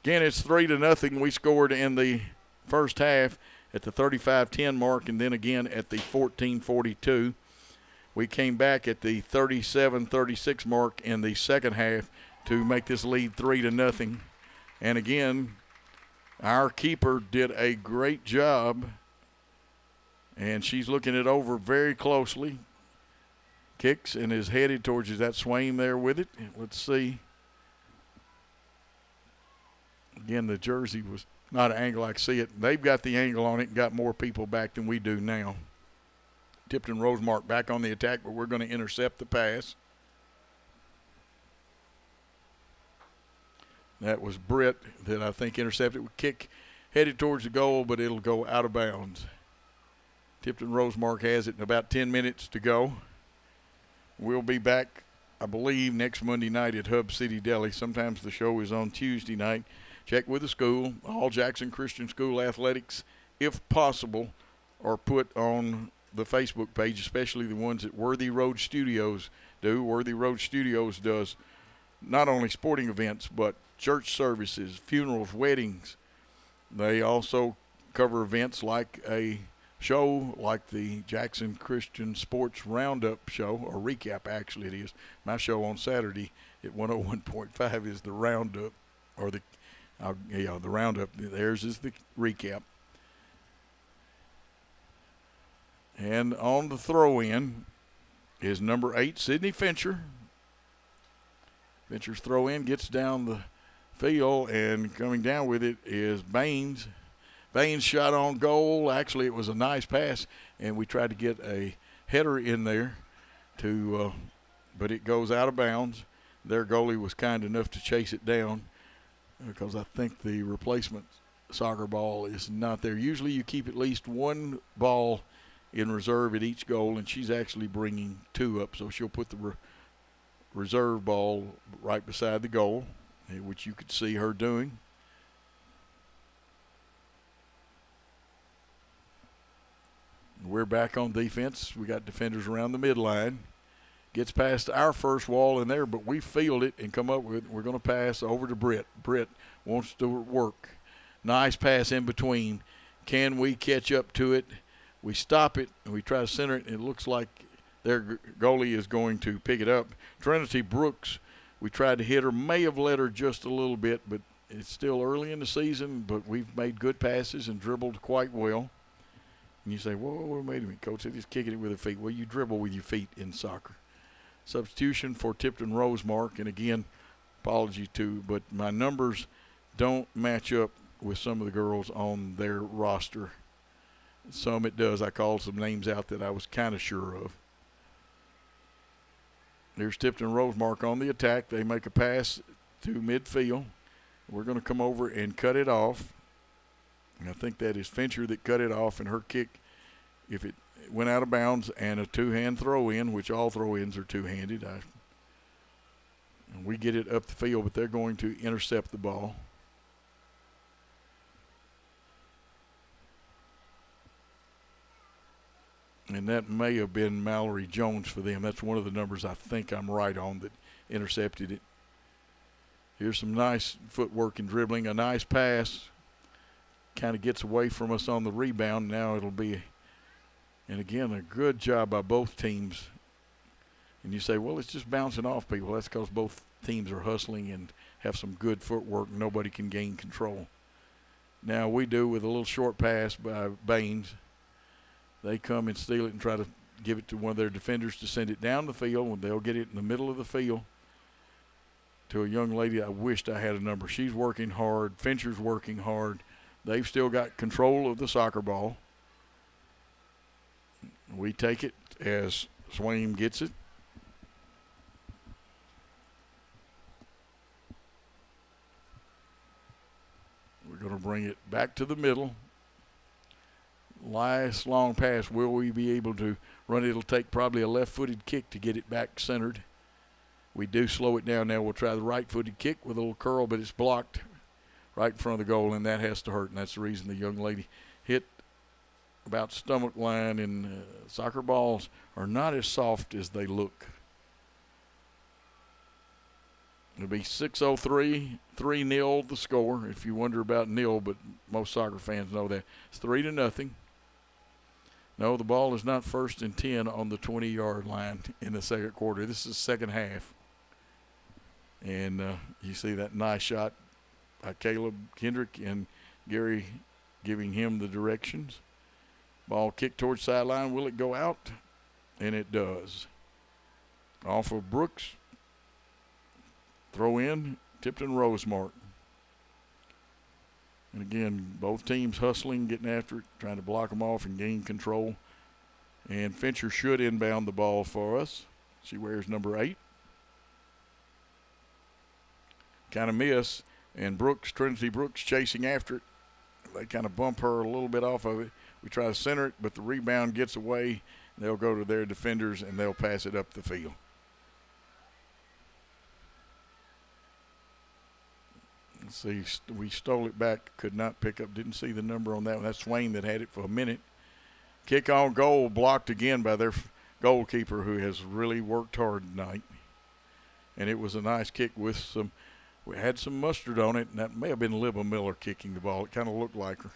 Again, it's 3-0. We scored in the first half at the 35-10 mark and then again at the 14-42. We came back at the 37-36 mark in the second half to make this lead 3-0. And again, our keeper did a great job. And she's looking it over very closely. Kicks and is headed towards that Swain there with it. Let's see. Again, the jersey was not an angle I can see it. They've got the angle on it and got more people back than we do now. Tipton Rosemark back on the attack, but we're going to intercept the pass. That was Britt that I think intercepted. Kick headed towards the goal, but it'll go out of bounds. Tipton Rosemark has it in about 10 minutes to go. We'll be back, I believe, next Monday night at Hub City Deli. Sometimes the show is on Tuesday night. Check with the school. All Jackson Christian School athletics, if possible, are put on the Facebook page, especially the ones that Worthy Road Studios do. Worthy Road Studios does not only sporting events, but church services, funerals, weddings. They also cover events like a show like the Jackson Christian Sports Roundup show, or recap actually it is. My show on Saturday at 101.5 is the Roundup, or the Roundup. Theirs is the recap. And on the throw-in is number 8, Sydney Fincher. Fincher's throw-in gets down the field, and coming down with it is Baines. Baines shot on goal. Actually, it was a nice pass, and we tried to get a header in there, but it goes out of bounds. Their goalie was kind enough to chase it down because I think the replacement soccer ball is not there. Usually you keep at least one ball in reserve at each goal, and she's actually bringing 2 up, so she'll put the reserve ball right beside the goal, which you could see her doing. We're back on defense. We got defenders around the midline. Gets past our first wall in there, but we field it and come up with, we're going to pass over to Britt. Britt wants to work. Nice pass in between. Can we catch up to it? We stop it, and we try to center it, and it looks like their goalie is going to pick it up. Trinity Brooks, we tried to hit her, may have let her just a little bit, but it's still early in the season, but we've made good passes and dribbled quite well. And you say, whoa, wait a minute, Coach, they're just kicking it with their feet. Well, you dribble with your feet in soccer. Substitution for Tipton Rosemark, and again, apology to, but my numbers don't match up with some of the girls on their roster. Some it does. I called some names out that I was kind of sure of. There's Tipton Rosemark on the attack. They make a pass to midfield. We're going to come over and cut it off. And I think that is Fincher that cut it off, and her kick, if it went out of bounds, and a two-hand throw-in, which all throw-ins are two-handed. And we get it up the field, but they're going to intercept the ball. And that may have been Mallory Jones for them. That's one of the numbers I think I'm right on that intercepted it. Here's some nice footwork and dribbling. A nice pass. Kind of gets away from us on the rebound. Now it'll be, and again, a good job by both teams. And you say, well, it's just bouncing off people. That's because both teams are hustling and have some good footwork. Nobody can gain control. Now we do with a little short pass by Baines. They come and steal it and try to give it to one of their defenders to send it down the field. When they'll get it in the middle of the field to a young lady I wished I had a number. She's working hard. Fincher's working hard. They've still got control of the soccer ball. We take it as Swain gets it. We're going to bring it back to the middle. Last long pass. Will we be able to run it? It'll take probably a left-footed kick to get it back centered. We do slow it down now. We'll try the right-footed kick with a little curl, but it's blocked right in front of the goal, and that has to hurt, and that's the reason the young lady hit about stomach line, and soccer balls are not as soft as they look. It'll be 6:03, 3-0 the score, if you wonder about nil, but most soccer fans know that. It's 3-0. No, the ball is not 1st and 10 on the 20-yard line in the second quarter. This is second half. And you see that nice shot by Caleb Kendrick and Gary giving him the directions. Ball kicked towards sideline. Will it go out? And it does. Off of Brooks. Throw in, Tipton Rosemark. And again, both teams hustling, getting after it, trying to block them off and gain control. And Fincher should inbound the ball for us. She wears number 8. Kind of miss. And Brooks, Trinity Brooks, chasing after it. They kind of bump her a little bit off of it. We try to center it, but the rebound gets away. They'll go to their defenders, and they'll pass it up the field. Let's see, we stole it back, could not pick up, didn't see the number on that one. That's Swain that had it for a minute. Kick on goal, blocked again by their goalkeeper, who has really worked hard tonight. And it was a nice kick with some, we had some mustard on it, and that may have been Libba Miller kicking the ball. It kind of looked like her.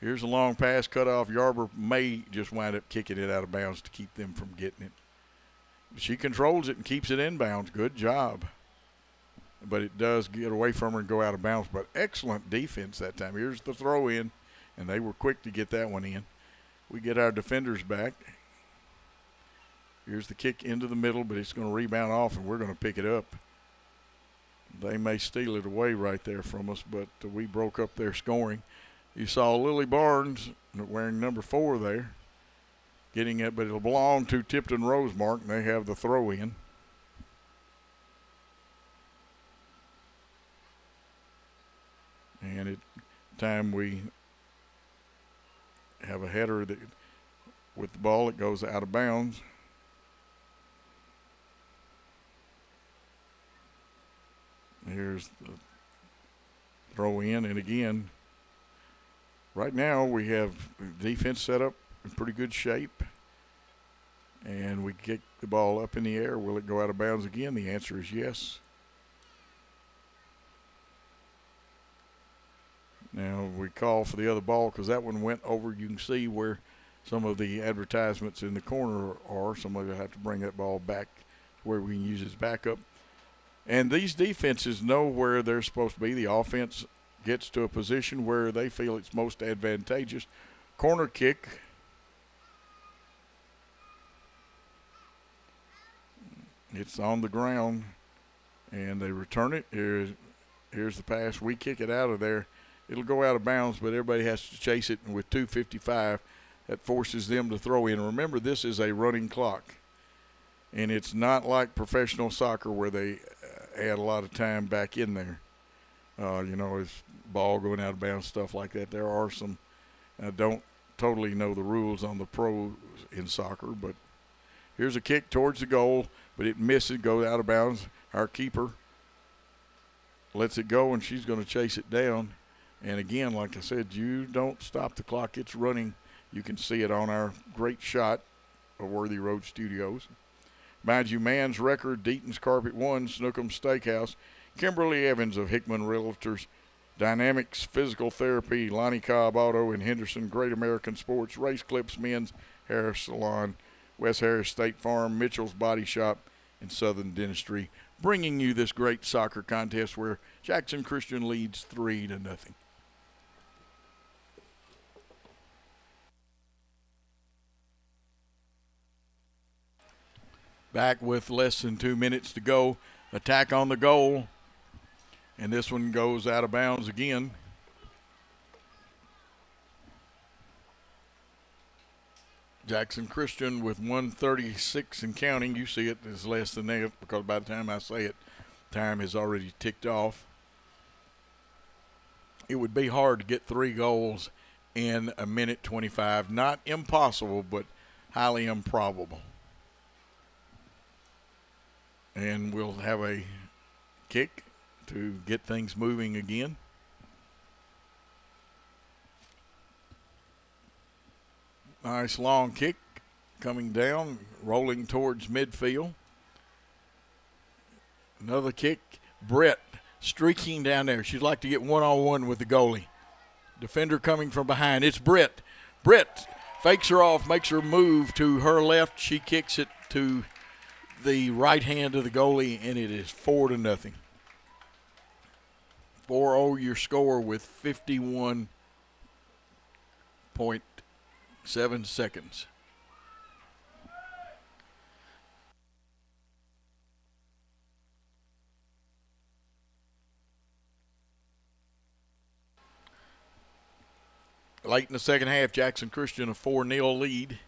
Here's a long pass cut off. Yarber may just wind up kicking it out of bounds to keep them from getting it. She controls it and keeps it inbounds. Good job. But it does get away from her and go out of bounds. But excellent defense that time. Here's the throw in, and they were quick to get that one in. We get our defenders back. Here's the kick into the middle, but it's going to rebound off, and we're going to pick it up. They may steal it away right there from us, but we broke up their scoring. You saw Lily Barnes wearing number 4 there, getting it, but it'll belong to Tipton Rosemark, and they have the throw in. And at time we have a header that with the ball, it goes out of bounds. Here's the throw in, and again, right now we have defense set up in pretty good shape, and we kick the ball up in the air. Will it go out of bounds again? The answer is yes. Now we call for the other ball because that one went over. You can see where some of the advertisements in the corner are. Somebody will have to bring that ball back where we can use his backup. And these defenses know where they're supposed to be. The offense gets to a position where they feel it's most advantageous. Corner kick. It's on the ground, and they return it. Here's the pass. We kick it out of there. It'll go out of bounds, but everybody has to chase it. And with 2:55, that forces them to throw in. Remember, this is a running clock, and it's not like professional soccer where they add a lot of time back in there. It's ball going out of bounds, stuff like that. There are some. I don't totally know the rules on the pros in soccer, but here's a kick towards the goal, but it misses, goes out of bounds. Our keeper lets it go, and she's going to chase it down. And again, like I said, you don't stop the clock. It's running. You can see it on our great shot of Worthy Road Studios. Mind you, man's record, Deaton's Carpet 1, Snookum Steakhouse, Kimberly Evans of Hickman Realtors, Dynamics Physical Therapy, Lonnie Cobb Auto in Henderson, Great American Sports, Race Clips Men's, Harris Salon, West Harris State Farm, Mitchell's Body Shop, and Southern Dentistry, bringing you this great soccer contest where Jackson Christian leads 3-0. Back with less than 2 minutes to go. Attack on the goal. And this one goes out of bounds again. Jackson Christian with 1:36 and counting. You see it is less than that because by the time I say it, time has already ticked off. It would be hard to get 3 goals in 1:25. Not impossible, but highly improbable. And we'll have a kick to get things moving again. Nice long kick coming down, rolling towards midfield. Another kick. Brett streaking down there. She'd like to get one-on-one with the goalie. Defender coming from behind. It's Brett. Brett fakes her off, makes her move to her left. She kicks it to the right hand of the goalie, and it is 4-0. 4-0 your score with 51.7 seconds. Late in the second half, Jackson Christian a 4-0 lead.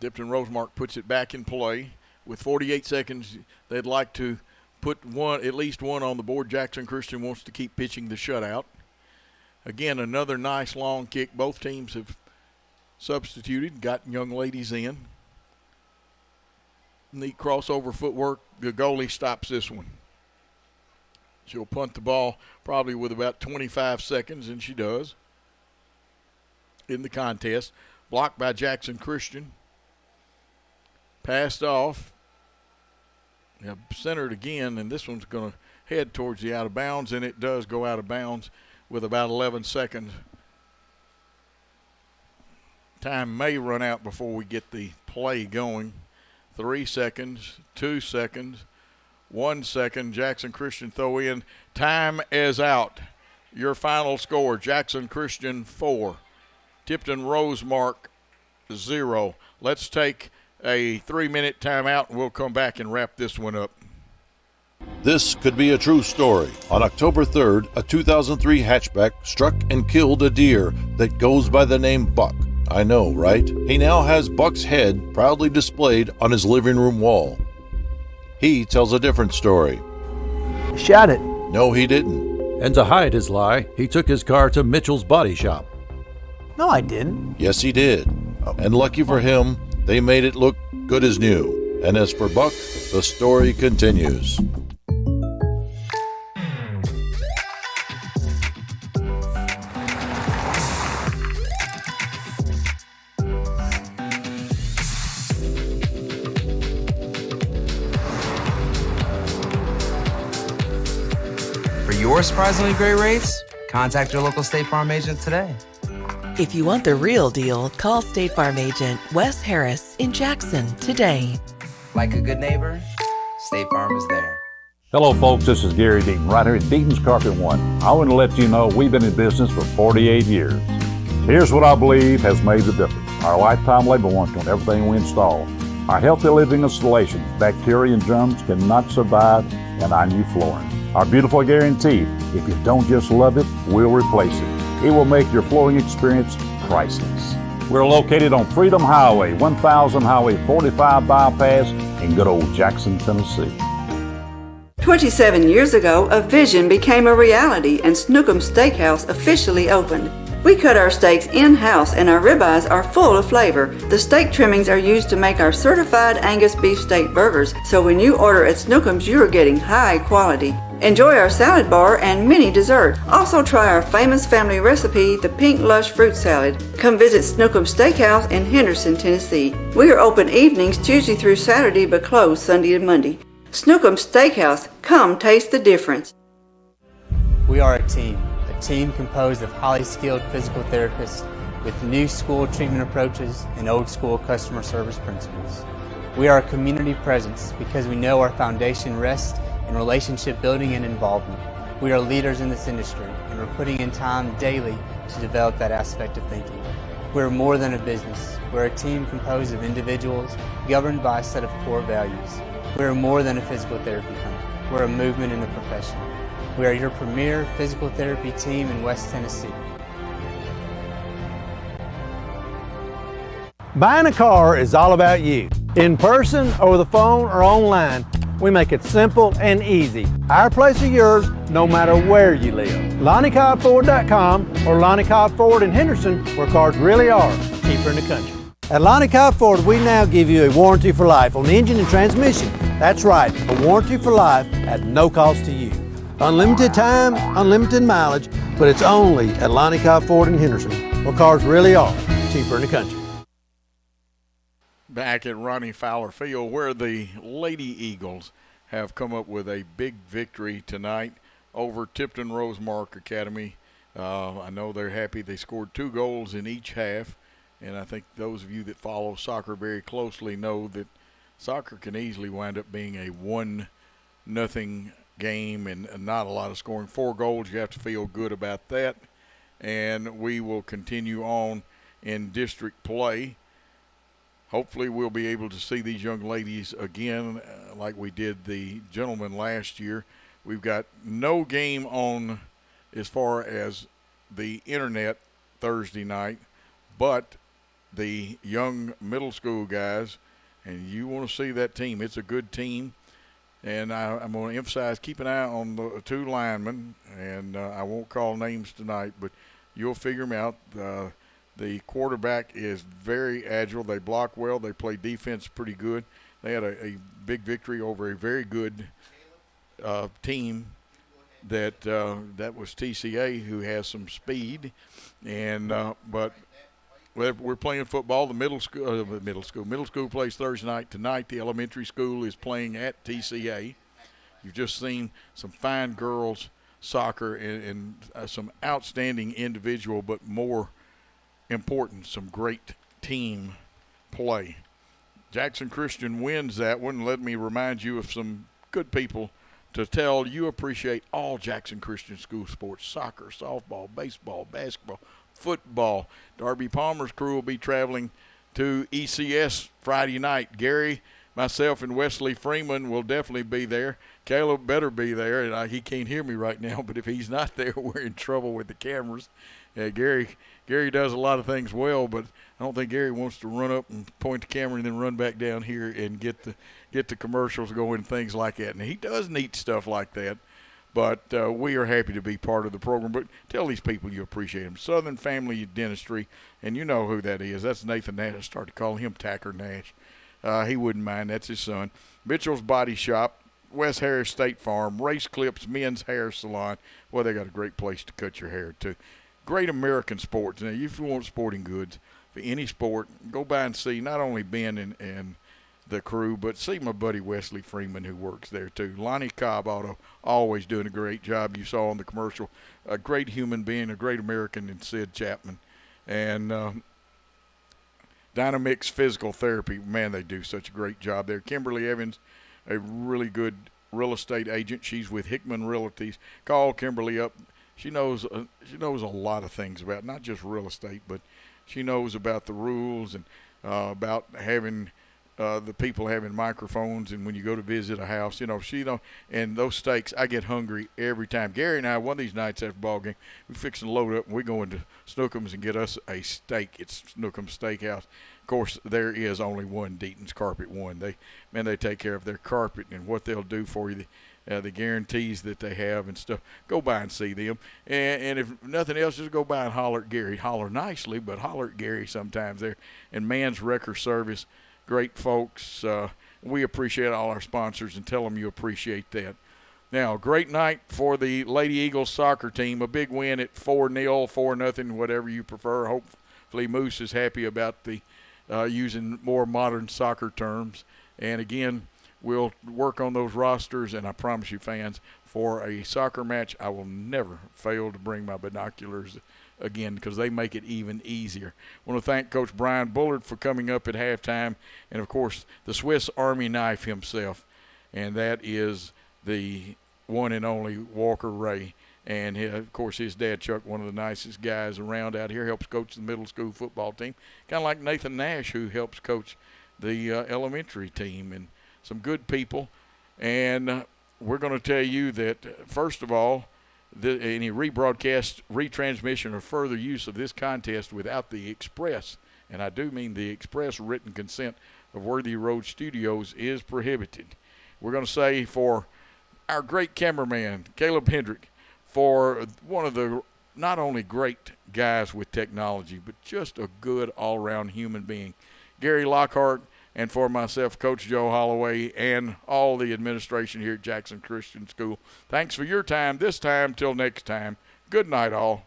Tipton Rosemark puts it back in play. With 48 seconds, they'd like to put at least one on the board. Jackson Christian wants to keep pitching the shutout. Again, another nice long kick. Both teams have substituted, got young ladies in. Neat crossover footwork. The goalie stops this one. She'll punt the ball probably with about 25 seconds, and she does. In the contest. Blocked by Jackson Christian. Passed off. Centered again, and this one's going to head towards the out of bounds, and it does go out of bounds with about 11 seconds. Time may run out before we get the play going. 3 seconds, 2 seconds, 1 second. Jackson Christian throw in. Time is out. Your final score, Jackson Christian 4, Tipton Rosemark 0. Let's take a 3-minute timeout, and we'll come back and wrap this one up. This could be a true story. On October 3rd, a 2003 hatchback struck and killed a deer that goes by the name Buck. I know, right? He now has Buck's head proudly displayed on his living room wall. He tells a different story. Shot it. No, he didn't. And to hide his lie, he took his car to Mitchell's Body Shop. No, I didn't. Yes, he did. And lucky for him, they made it look good as new. And as for Buck, the story continues. For your surprisingly great rates, contact your local State Farm agent today. If you want the real deal, call State Farm agent Wes Harris in Jackson today. Like a good neighbor, State State Farm is there. Hello, folks. This is Gary Deaton, right here at Deaton's Carpet One. I want to let you know we've been in business for 48 years. Here's what I believe has made the difference. Our lifetime labor warranty on everything we install. Our healthy living installations, bacteria and germs cannot survive in our new flooring. Our beautiful guarantee, if you don't just love it, we'll replace it. It will make your flooring experience priceless. We're located on Freedom Highway, 1000 Highway 45 bypass in good old Jackson, Tennessee. 27 years ago, a vision became a reality and Snookum Steakhouse officially opened. We cut our steaks in-house and our ribeyes are full of flavor. The steak trimmings are used to make our certified Angus beef steak burgers, so when you order at Snookum's, you are getting high quality. Enjoy our salad bar and mini dessert. Also try our famous family recipe, the Pink Lush Fruit Salad. Come visit Snookum Steakhouse in Henderson, Tennessee. We are open evenings Tuesday through Saturday but closed Sunday and Monday. Snookum Steakhouse, come taste the difference. We are a team composed of highly skilled physical therapists with new school treatment approaches and old school customer service principles. We are a community presence because we know our foundation rests in relationship building and involvement. We are leaders in this industry and we're putting in time daily to develop that aspect of thinking. We're more than a business. We're a team composed of individuals governed by a set of core values. We're more than a physical therapy company. We're a movement in the profession. We are your premier physical therapy team in West Tennessee. Buying a car is all about you. In person, over the phone, or online, we make it simple and easy. Our place or yours, no matter where you live. LonnieCobbFord.com or Lonnie Cobb Ford in Henderson, where cars really are cheaper in the country. At Lonnie Cobb Ford, we now give you a warranty for life on the engine and transmission. That's right, a warranty for life at no cost to you. Unlimited time, unlimited mileage, but it's only at Lonnie Cobb Ford in Henderson, where cars really are cheaper in the country. Back at Ronnie Fowler Field, where the Lady Eagles have come up with a big victory tonight over Tipton Rosemark Academy. I know they're happy. They scored 2 goals in each half, and I think those of you that follow soccer very closely know that soccer can easily wind up being a 1-0 game and not a lot of scoring. 4 goals, you have to feel good about that. And we will continue on in district play. Hopefully we'll be able to see these young ladies again like we did the gentlemen last year. We've got no game on as far as the internet Thursday night, but the young middle school guys, and you want to see that team. It's a good team. And I'm going to emphasize, keep an eye on the 2 linemen, and I won't call names tonight, but you'll figure them out. The quarterback is very agile. They block well. They play defense pretty good. They had a big victory over a very good team that was TCA, who has some speed. And but we're playing football. The middle school plays Thursday night. Tonight, the elementary school is playing at TCA. You've just seen some fine girls soccer and some outstanding individual, but more important, some great team play. Jackson Christian wins that one. Let me remind you of some good people to tell you appreciate all Jackson Christian school sports: soccer, softball, baseball, basketball, football. Darby Palmer's crew will be traveling to ECS Friday night. Gary, myself, and Wesley Freeman will definitely be there. Caleb better be there, and he can't hear me right now, but if he's not there, we're in trouble with the cameras. Gary does a lot of things well, but I don't think Gary wants to run up and point the camera and then run back down here and get the commercials going and things like that. And he does neat stuff like that. But we are happy to be part of the program. But tell these people you appreciate them. Southern Family Dentistry, and you know who that is. That's Nathan Nash. I started calling him Tacker Nash. He wouldn't mind. That's his son. Mitchell's Body Shop, West Harris State Farm, Race Clips Men's Hair Salon. Well, they got a great place to cut your hair, too. Great American Sports. Now, if you want sporting goods for any sport, go by and see not only Ben and the crew, but see my buddy Wesley Freeman, who works there too. Lonnie Cobb Auto, always doing a great job. You saw on the commercial, a great human being, a great American in Sid Chapman. And Dynamix Physical Therapy, man, they do such a great job there. Kimberly Evans a really good real estate agent. She's with Hickman Realties. Call Kimberly up. She knows a lot of things about not just real estate, but she knows about the rules and about having the people having microphones, and when you go to visit a house, and those steaks, I get hungry every time. Gary and I, one of these nights after ball game, we fix and load up, and we go into Snookums and get us a steak. It's Snookums Steakhouse. Of course, there is only one Deaton's Carpet One. They take care of their carpet and what they'll do for you, the guarantees that they have and stuff. Go by and see them. And if nothing else, just go by and holler at Gary. Holler nicely, but holler at Gary sometimes there. And Man's Wrecker Service, great folks. We appreciate all our sponsors and tell them you appreciate that. Now, great night for the Lady Eagles soccer team. A big win at 4-0, 4-0, whatever you prefer. Hopefully Moose is happy about the using more modern soccer terms. And, again, we'll work on those rosters, and I promise you, fans, for a soccer match, I will never fail to bring my binoculars again because they make it even easier. I want to thank Coach Brian Bullard for coming up at halftime, and, of course, the Swiss Army knife himself, and that is the one and only Walker Ray. And, of course, his dad, Chuck, one of the nicest guys around out here, helps coach the middle school football team, kind of like Nathan Nash, who helps coach the elementary team, and some good people. And we're going to tell you that, first of all, any rebroadcast, retransmission, or further use of this contest without the express, and I do mean the express written consent of Worthy Road Studios, is prohibited. We're going to say for our great cameraman, Caleb Hendrick, for one of the not only great guys with technology, but just a good all-around human being, Gary Lockhart, and for myself, Coach Joe Holloway, and all the administration here at Jackson Christian School. Thanks for your time this time. Till next time, good night all.